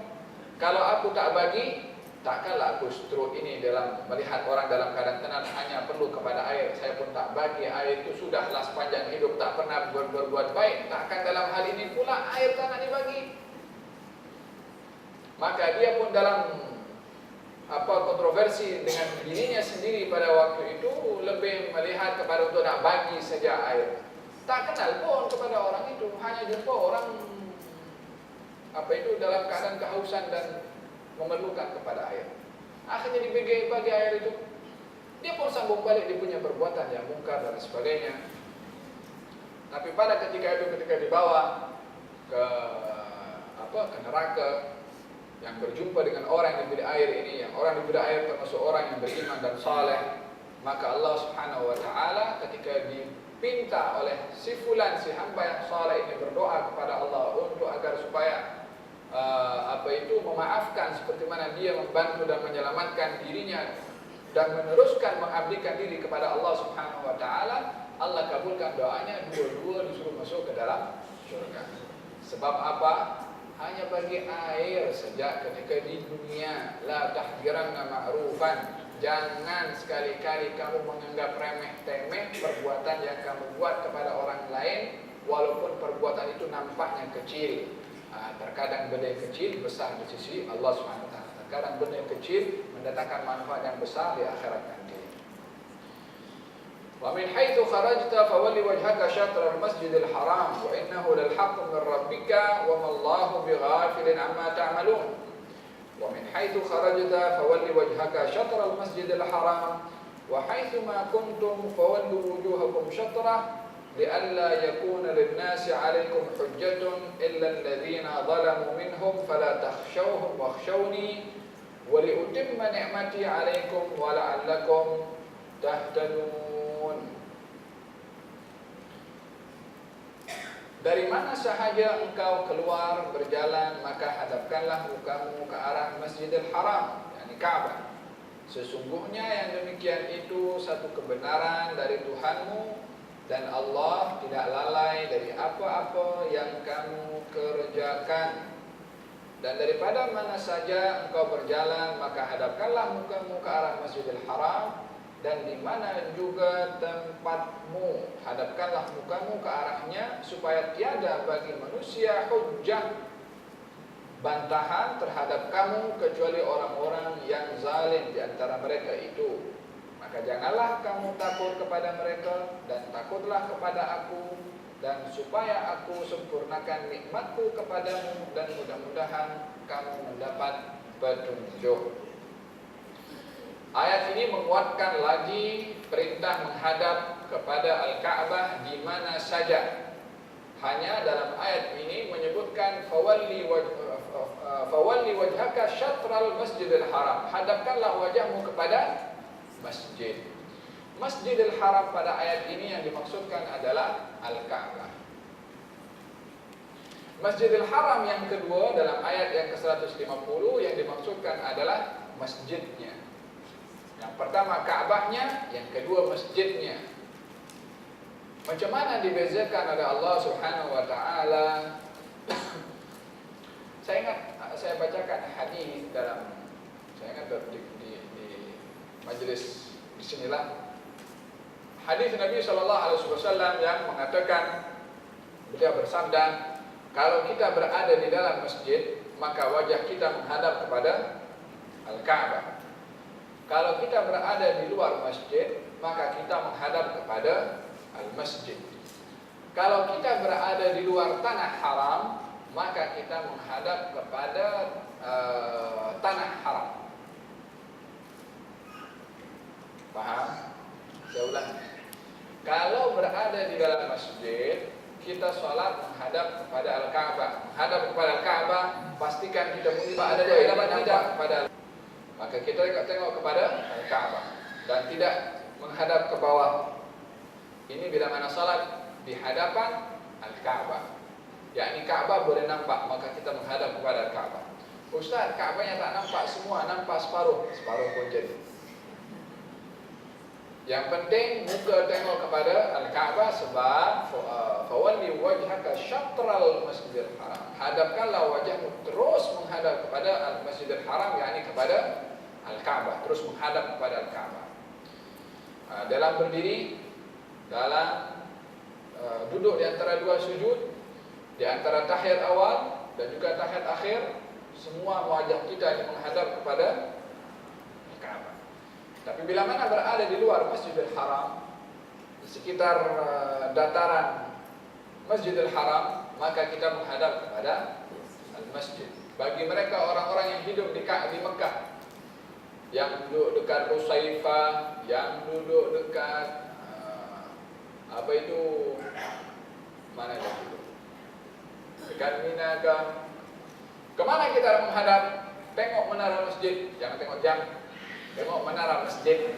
Kalau aku tak bagi, takkanlah aku stroke ini dalam melihat orang dalam keadaan tenang hanya perlu kepada air. Saya pun tak bagi air itu, sudahlah sepanjang hidup tak pernah berbuat baik. Takkan dalam hal ini pula air tak nak dibagi. Maka dia pun dalam kontroversi dengan dirinya sendiri pada waktu itu, lebih melihat kepada untuk nak bagi saja air. Tak kenal pun kepada orang itu, hanya jumpa orang dalam keadaan kehausan dan memerlukan kepada air. Akhirnya dibagi air itu. Dia pun sambung balik dia punya perbuatan yang mungkar dan sebagainya. Tapi pada ketika dibawa ke neraka, yang berjumpa dengan orang yang diberi air ini, yang orang diberi air termasuk orang yang beriman dan saleh, maka Allah Subhanahu wa taala ketika dipinta oleh si hamba yang saleh ini berdoa kepada Allah untuk agar supaya memaafkan seperti mana dia membantu dan menyelamatkan dirinya dan meneruskan mengabdikan diri kepada Allah Subhanahu wa taala, Allah kabulkan doanya, dua-dua disuruh masuk ke dalam syurga. Sebab apa? Hanya bagi air sejak ketika di dunia. La tahqiranna ma'rufan. Jangan sekali-kali kamu menganggap remeh-temeh perbuatan yang kamu buat kepada orang lain, walaupun perbuatan itu nampaknya kecil. Terkadang benda yang kecil besar di sisi Allah SWT. Terkadang benda yang kecil mendatangkan manfaat yang besar di akhirat nanti. ومن حيث خرجت فول وجهك شطر المسجد الحرام وإنه للحق من ربك وما الله بغافل عما تعملون. ومن حيث خرجت فول وجهك شطر المسجد الحرام وحيث ما كنتم فولوا وجوهكم شطره لئلا يكون للناس عليكم حجة إلا الذين ظلموا منهم فلا تخشوهم واخشوني ولأتم نعمتي عليكم ولعلكم تهتدون. Dari mana sahaja engkau keluar berjalan, maka hadapkanlah mukamu ke arah Masjidil Haram, yakni Ka'bah. Sesungguhnya yang demikian itu satu kebenaran dari Tuhanmu, dan Allah tidak lalai dari apa-apa yang kamu kerjakan. Dan daripada mana saja engkau berjalan, maka hadapkanlah mukamu ke arah Masjidil Haram, dan di mana juga tempatmu, hadapkanlah mukamu ke arahnya, supaya tiada bagi manusia hujjah, bantahan terhadap kamu, kecuali orang-orang yang zalim di antara mereka itu. Maka janganlah kamu takut kepada mereka, dan takutlah kepada aku, dan supaya aku sempurnakan nikmatku kepadamu, dan mudah-mudahan kamu mendapat petunjuk. Ayat ini menguatkan lagi perintah menghadap kepada Al-Ka'bah di mana saja. Hanya dalam ayat ini menyebutkan fawalli wajhaka syatral masjidil haram. Hadapkanlah wajahmu kepada masjid. Masjidil Haram pada ayat ini yang dimaksudkan adalah Al-Ka'bah. Masjidil Haram yang kedua dalam ayat yang ke-150 yang dimaksudkan adalah masjidnya. Yang pertama Ka'bahnya, yang kedua masjidnya. Macam mana dibezakan oleh Allah Subhanahu wa taala? Saya ingat saya bacakan hadis dalam, saya ingat di majlis di sinilah hadis Nabi SAW yang mengatakan, beliau bersabda, kalau kita berada di dalam masjid, maka wajah kita menghadap kepada Al-Ka'bah. Kalau kita berada di luar masjid, maka kita menghadap kepada Al-Masjid. Kalau kita berada di luar tanah haram, maka kita menghadap kepada tanah haram. Paham? Saya ulang. Kalau berada di dalam masjid, kita sholat menghadap kepada Al-Ka'bah. Menghadap kepada Al-Ka'bah, pastikan kita berada di hadapan tidak kepada. Maka kita tengok kepada Al-Ka'bah dan tidak menghadap ke bawah. Ini bila mana salat di hadapan Al-Ka'bah, yakni Ka'bah boleh nampak, maka kita menghadap kepada Al-Ka'bah. Ustaz, Ka'bahnya tak nampak semua, nampak separuh pun jadi. Yang penting muka tengok kepada Al-Ka'bah sebab fawalli wajhaka syatral Masjidil Haram. Hadapkanlah wajahmu terus menghadap kepada Masjidil Haram, yakni kepada Al-Ka'bah, terus menghadap kepada Al-Ka'bah. Dalam berdiri, dalam duduk di antara dua sujud, di antara tahiyat awal dan juga tahiyat akhir, semua wajah kita yang menghadap kepada Al-Ka'bah. Tapi bila mana berada di luar Masjidil Haram, di sekitar dataran Masjidil Haram, maka kita menghadap kepada Al-Masjid. Bagi mereka orang-orang yang hidup di Mekah, yang duduk dekat Rusaifah, yang duduk dekat mana itu? Dekat Mina kemana kita menghadap? Tengok menara masjid, jangan tengok jam. Tengok menara masjid.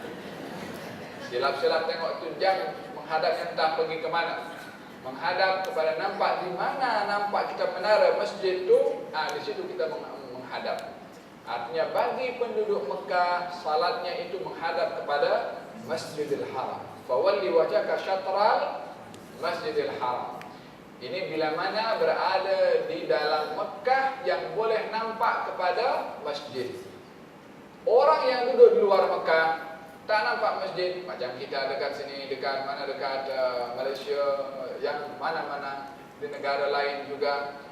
Silap-silap tengok itu jam, menghadapnya entah pergi ke mana. Menghadap kepada nampak di mana nampak kita menara masjid itu, di situ kita menghadap. Artinya bagi penduduk Mekah, salatnya itu menghadap kepada Masjidil Haram. Fawalli wajhaka syatral Masjidil Haram. Ini bila mana berada di dalam Mekah yang boleh nampak kepada masjid. Orang yang duduk di luar Mekah tak nampak masjid, macam kita dekat sini, dekat Malaysia, yang mana-mana di negara lain juga.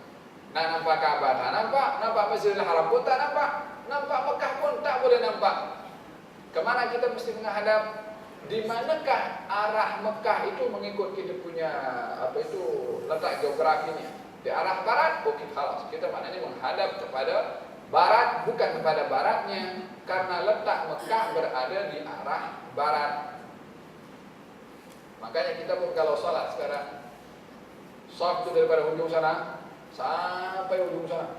Nak nampak Kaabah tak nampak Masjidil Haram pun tak nampak, nampak Mekah pun tak boleh nampak. Kemana kita mesti menghadap? Di manakah arah Mekah itu mengikut kita punya letak geografinya? Di arah barat, kita maknanya menghadap kepada barat, bukan kepada baratnya, karena letak Mekah berada di arah barat. Makanya kita pun kalau salat sekarang, shaf itu daripada ujung sana sampai ujung sana,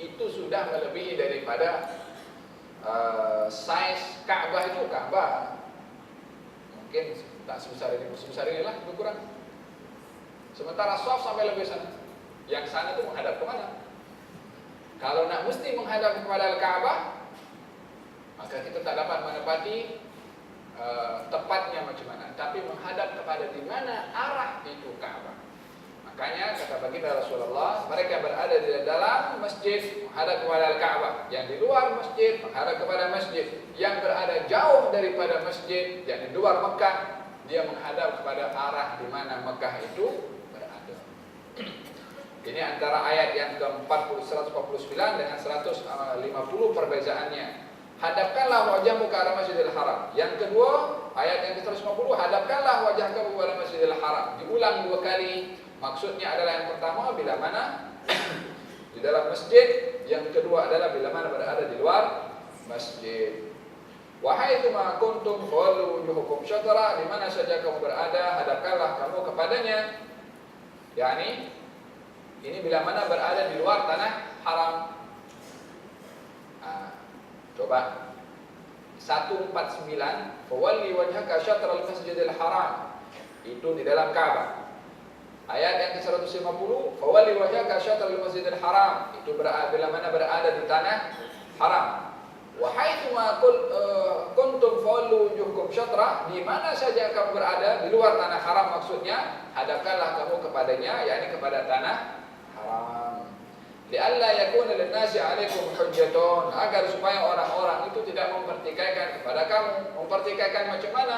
itu sudah melebihi daripada size Ka'bah itu. Ka'bah mungkin tak sebesar ini lah, lebih kurang. Sementara shaf sampai lebih sana. Yang sana itu menghadap ke mana? Kalau nak mesti menghadap kepada Al-Ka'bah, maka kita tak dapat menepati tepatnya macam mana, tapi menghadap kepada di mana arah itu Ka'bah. Makanya kata baginda Rasulullah, mereka berada di dalam masjid menghadap kepada Al-Ka'bah, yang di luar masjid menghadap kepada masjid, yang berada jauh daripada masjid, yang di luar Mekah, dia menghadap kepada arah di mana Mekah itu berada. Ini antara ayat yang ke-149 dengan 150 perbezaannya. Hadapkanlah wajahmu ke arah Masjidil Haram. Yang kedua, ayat yang ke-150, hadapkanlah wajahmu kepada Masjidil Haram. Diulang 2 kali. Maksudnya adalah yang pertama bila mana di dalam masjid, yang kedua adalah bila mana berada di luar masjid. Wahai ma kuntum fawallu wujuhakum syatra, di mana saja kamu berada, hadapkanlah kamu kepadanya. Yani ini bila mana berada di luar tanah haram. Coba 149, fawalli wajhaka syatral masjidil haram, itu di dalam Ka'bah. Ayat yang ke-150, fawalli wajhaka syatral masjidil haram, itu bila mana berada di tanah haram. Wa haitsu ma kuntum fawallu wujuhakum syatra, di mana saja kamu berada di luar tanah haram, maksudnya hadapkanlah kamu kepadanya, yakni kepada tanah haram. Li'alla yakuna lin-nasi 'alaikum hujjatun, agar supaya orang-orang itu tidak mempertikaikan kepada kamu. Mempertikaikan macam mana?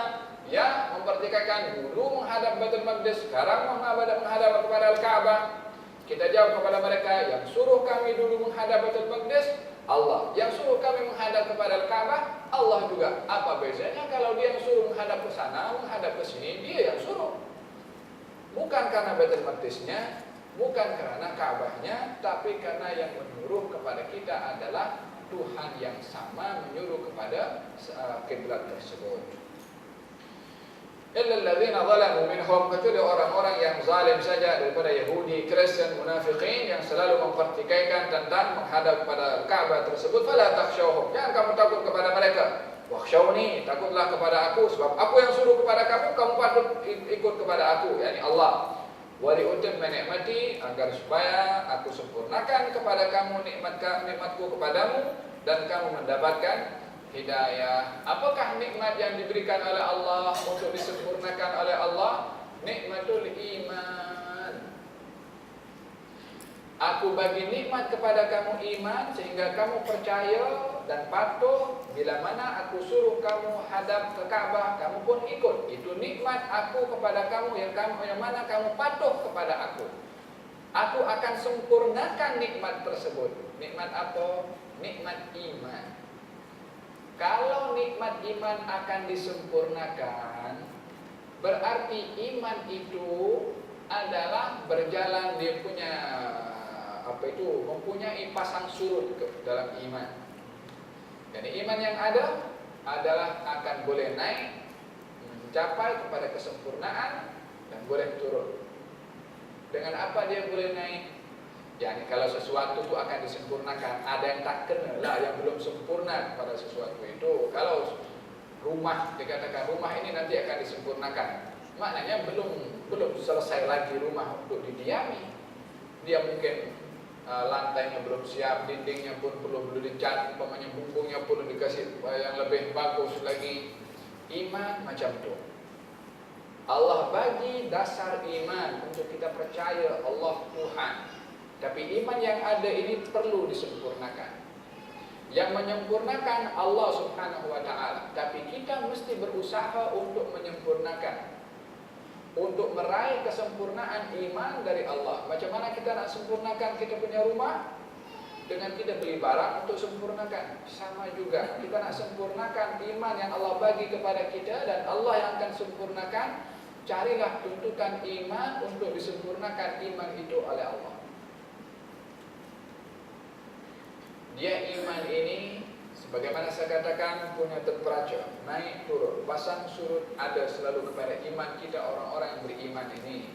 Ya, mempertikaikan dulu menghadap Baitul Maqdis, sekarang menghadap kepada Al-Ka'bah. Kita jawab kepada mereka, yang suruh kami dulu menghadap Baitul Maqdis Allah, yang suruh kami menghadap kepada Al-Ka'bah Allah juga. Apa bezanya kalau dia yang suruh menghadap ke sana, menghadap ke sini, dia yang suruh. Bukan karena Baitul Maqdisnya, bukan karena Ka'bahnya, tapi karena yang menyuruh kepada kita adalah Tuhan yang sama menyuruh kepada kiblat tersebut. Illa alladzina zalamu minhum, kecuali orang-orang yang zalim saja daripada Yahudi, Kristen, munafikin yang selalu mempertikaikan tentang menghadap kepada Ka'bah tersebut. Fala takhshawhum, jangan kamu takut kepada mereka. Wakhshawni, takutlah kepada aku, sebab aku yang suruh kepada kamu, kamu patut ikut kepada aku, yakni Allah. Wa liutimma ni'mati, agar supaya aku sempurnakan kepada kamu nikmatku kepadamu, dan kamu mendapatkan hidayah. Apakah nikmat yang diberikan oleh Allah untuk disempurnakan oleh Allah? Nikmatul iman. Aku bagi nikmat kepada kamu iman sehingga kamu percaya dan patuh. Bila mana aku suruh kamu hadap ke Ka'bah, kamu pun ikut. Itu nikmat aku kepada kamu yang mana kamu patuh kepada aku. Aku akan sempurnakan nikmat tersebut. Nikmat apa? Nikmat iman. Kalau nikmat iman akan disempurnakan, berarti iman itu adalah berjalan, dia punya mempunyai pasang surut dalam iman. Jadi iman yang ada adalah akan boleh naik mencapai kepada kesempurnaan dan boleh turun. Dengan apa dia boleh naik? Yani kalau sesuatu itu akan disempurnakan, ada yang tak kena lah, yang belum sempurna pada sesuatu itu. Kalau rumah, dikatakan rumah ini nanti akan disempurnakan, maknanya belum selesai lagi rumah untuk didiami. Dia mungkin lantainya belum siap, dindingnya pun belum dicat, umpamanya bumbungnya pun dikasih yang lebih bagus lagi. Iman macam itu. Allah bagi dasar iman untuk kita percaya Allah Tuhan. Tapi iman yang ada ini perlu disempurnakan. Yang menyempurnakan Allah Subhanahu wa ta'ala. Tapi kita mesti berusaha untuk menyempurnakan, untuk meraih kesempurnaan iman dari Allah. Macam mana kita nak sempurnakan kita punya rumah? Dengan kita beli barang untuk sempurnakan. Sama juga, kita nak sempurnakan iman yang Allah bagi kepada kita, dan Allah yang akan sempurnakan. Carilah tuntutan iman untuk disempurnakan iman itu oleh Allah. Dia iman ini, sebagaimana saya katakan, punya temperature, naik turun, pasang surut, ada selalu kepada iman kita orang-orang yang beriman ini.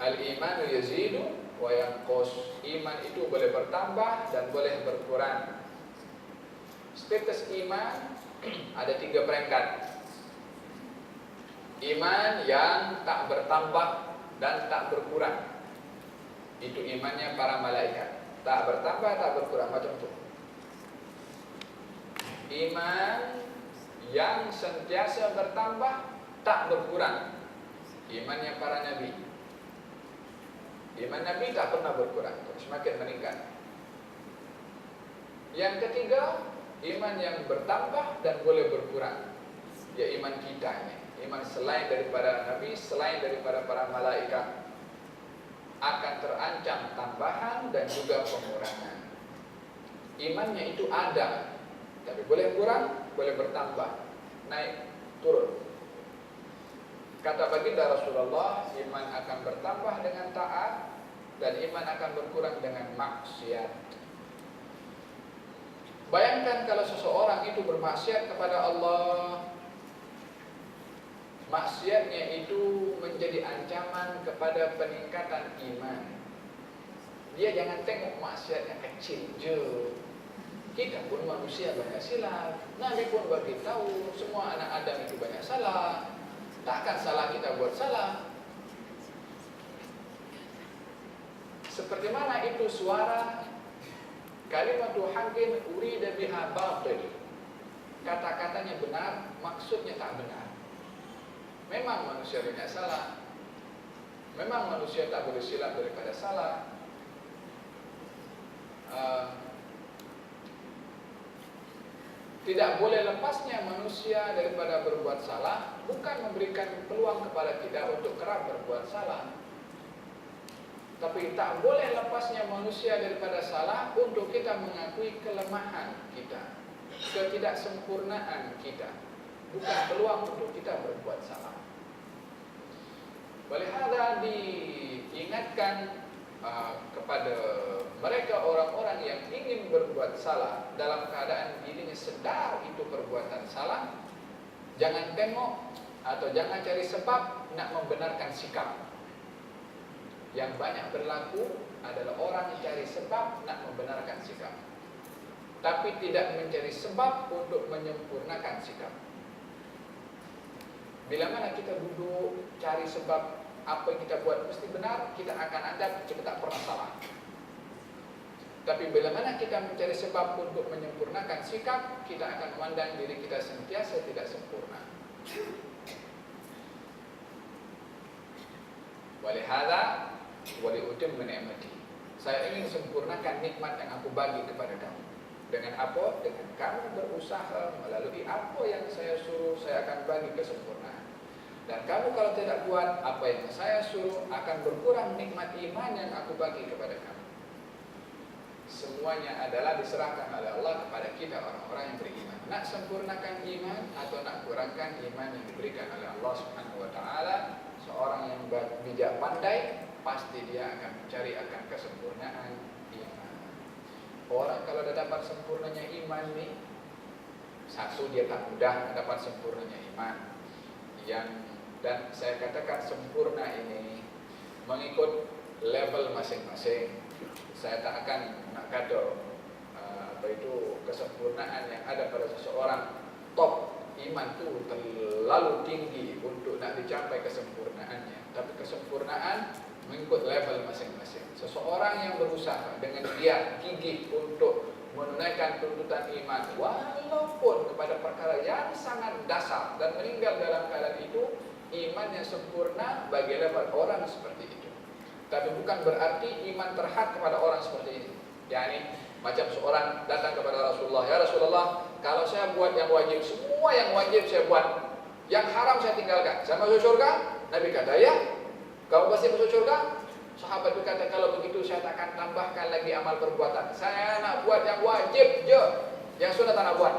Al-imanu yazidu wa yanqus. Iman itu boleh bertambah dan boleh berkurang. Status iman ada 3 peringkat. Iman yang tak bertambah dan tak berkurang, itu imannya para malaikat. Tak bertambah, tak berkurang, macam itu. Iman yang sentiasa bertambah, tak berkurang, imannya para nabi. Iman nabi tak pernah berkurang, semakin meningkat. Yang ketiga, iman yang bertambah dan boleh berkurang, ya iman kita ini. Iman selain daripada nabi, selain daripada para malaikat, akan terancam tambahan dan juga pengurangan. Imannya itu ada, tapi boleh kurang, boleh bertambah, naik, turun. Kata baginda Rasulullah, iman akan bertambah dengan taat, dan iman akan berkurang dengan maksiat. Bayangkan kalau seseorang itu bermaksiat kepada Allah, maksiatnya itu menjadi ancaman kepada peningkatan iman. Dia jangan tengok maksiatnya kecil je. Kita pun manusia banyak silap. Nabi pun bagi tahu semua anak Adam itu banyak salah. Takkan salah kita buat salah. Seperti mana itu suara kalimatu haqqin urida biha batil. Kata-katanya benar, maksudnya tak benar. Memang manusia banyak salah. Memang manusia tak boleh silap daripada salah. Tidak boleh lepasnya manusia daripada berbuat salah, bukan memberikan peluang kepada kita untuk kerap berbuat salah. Tapi tak boleh lepasnya manusia daripada salah untuk kita mengakui kelemahan kita, ketidaksempurnaan kita, bukan peluang untuk kita berbuat salah. Oleh hal diingatkan kepada mereka orang-orang yang ingin berbuat salah dalam keadaan dirinya sedar itu perbuatan salah, jangan tengok atau jangan cari sebab nak membenarkan sikap. Yang banyak berlaku adalah orang yang cari sebab nak membenarkan sikap, tapi tidak mencari sebab untuk menyempurnakan sikap. Bila mana kita duduk cari sebab apa yang kita buat mesti benar, kita akan anggap kita tak pernah salah. Tapi bila mana kita mencari sebab untuk menyempurnakan sikap, kita akan memandang diri kita sentiasa tidak sempurna. Walihada waliutimma ni'mati. Saya ingin sempurnakan nikmat yang aku bagi kepada kamu. Dengan apa? Dengan kamu berusaha melalui apa yang saya suruh, saya akan bagi kesempurnaan. Dan kamu kalau tidak buat apa yang saya suruh, akan berkurang nikmat iman yang aku bagi kepada kamu. Semuanya adalah diserahkan oleh Allah kepada kita orang-orang yang beriman. Nak sempurnakan iman atau nak kurangkan iman yang diberikan oleh Allah Subhanahu wa taala, seorang yang bijak pandai pasti dia akan mencari akan kesempurnaan iman. Orang kalau dah dapat sempurnanya iman ni, satu dia tak mudah dapat sempurnanya iman. Dan saya katakan sempurna ini mengikut level masing-masing. Saya tak akan nak kata kesempurnaan yang ada pada seseorang top iman tu terlalu tinggi untuk nak dicapai kesempurnaannya. Tapi kesempurnaan mengikut level masing-masing. Seseorang yang berusaha dengan giat gigih untuk menunaikan tuntutan iman walaupun kepada perkara yang sangat dasar dan meninggal dalam keadaan itu, iman yang sempurna bagi level orang seperti itu. Tapi bukan berarti iman terhad kepada orang seperti ini. Yani macam seorang datang kepada Rasulullah, ya Rasulullah, kalau saya buat yang wajib, semua yang wajib saya buat, yang haram saya tinggalkan, saya masuk surga? Nabi kata, ya, kamu pasti masuk surga? Sahabat berkata, kalau begitu saya tak akan tambahkan lagi amal perbuatan. Saya nak buat yang wajib je, yang sunat tak nak buat.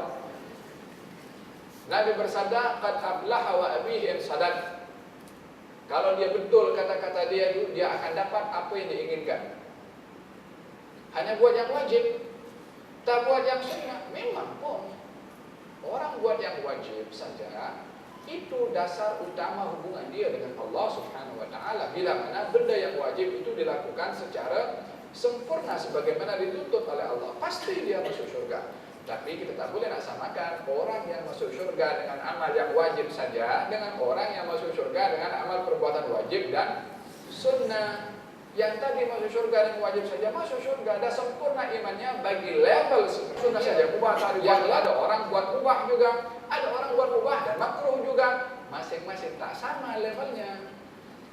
Nabi bersabda, qad aflaha wa abihi in sadaq. Kalau dia betul kata-kata dia itu, dia akan dapat apa yang diinginkan. Hanya buat yang wajib, tak buat yang sunnah. Memang pun orang buat yang wajib saja, itu dasar utama hubungan dia dengan Allah Subhanahu wa taala. Bila mana benda yang wajib itu dilakukan secara sempurna sebagaimana dituntut oleh Allah, pasti dia masuk surga. Tapi kita tak boleh nak samakan orang yang masuk surga dengan amal yang wajib saja dengan orang yang masuk surga dengan amal perbuatan wajib dan sunnah. Yang tadi masuk surga dengan wajib saja masuk surga, dah sempurna imannya bagi level sunnah saja. Mubah tak yang ada orang buat mubah juga, ada orang buat mubah dan makruh juga. Masing-masing tak sama levelnya.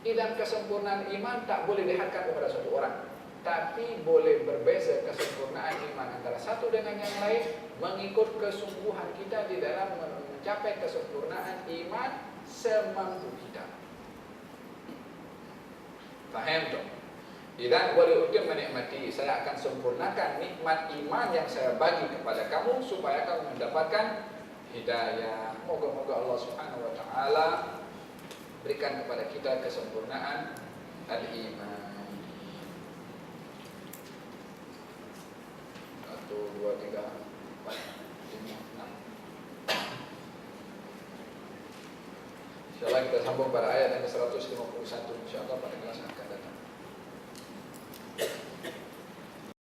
Dan kesempurnaan iman tak boleh dihadkan kepada satu orang, tapi boleh berbeza kesempurnaan iman antara satu dengan yang lain mengikut kesungguhan kita di dalam mencapai kesempurnaan iman semampu kita. Faham tak? Dan waliutimma ni'mati, saya akan sempurnakan nikmat iman yang saya bagi kepada kamu supaya kamu mendapatkan hidayah. Moga-moga Allah Subhanahu wa taala berikan kepada kita kesempurnaan al-iman. 1, 2, 3, 4, 5, 6. InsyaAllah kita sambung pada ayat yang ke-151.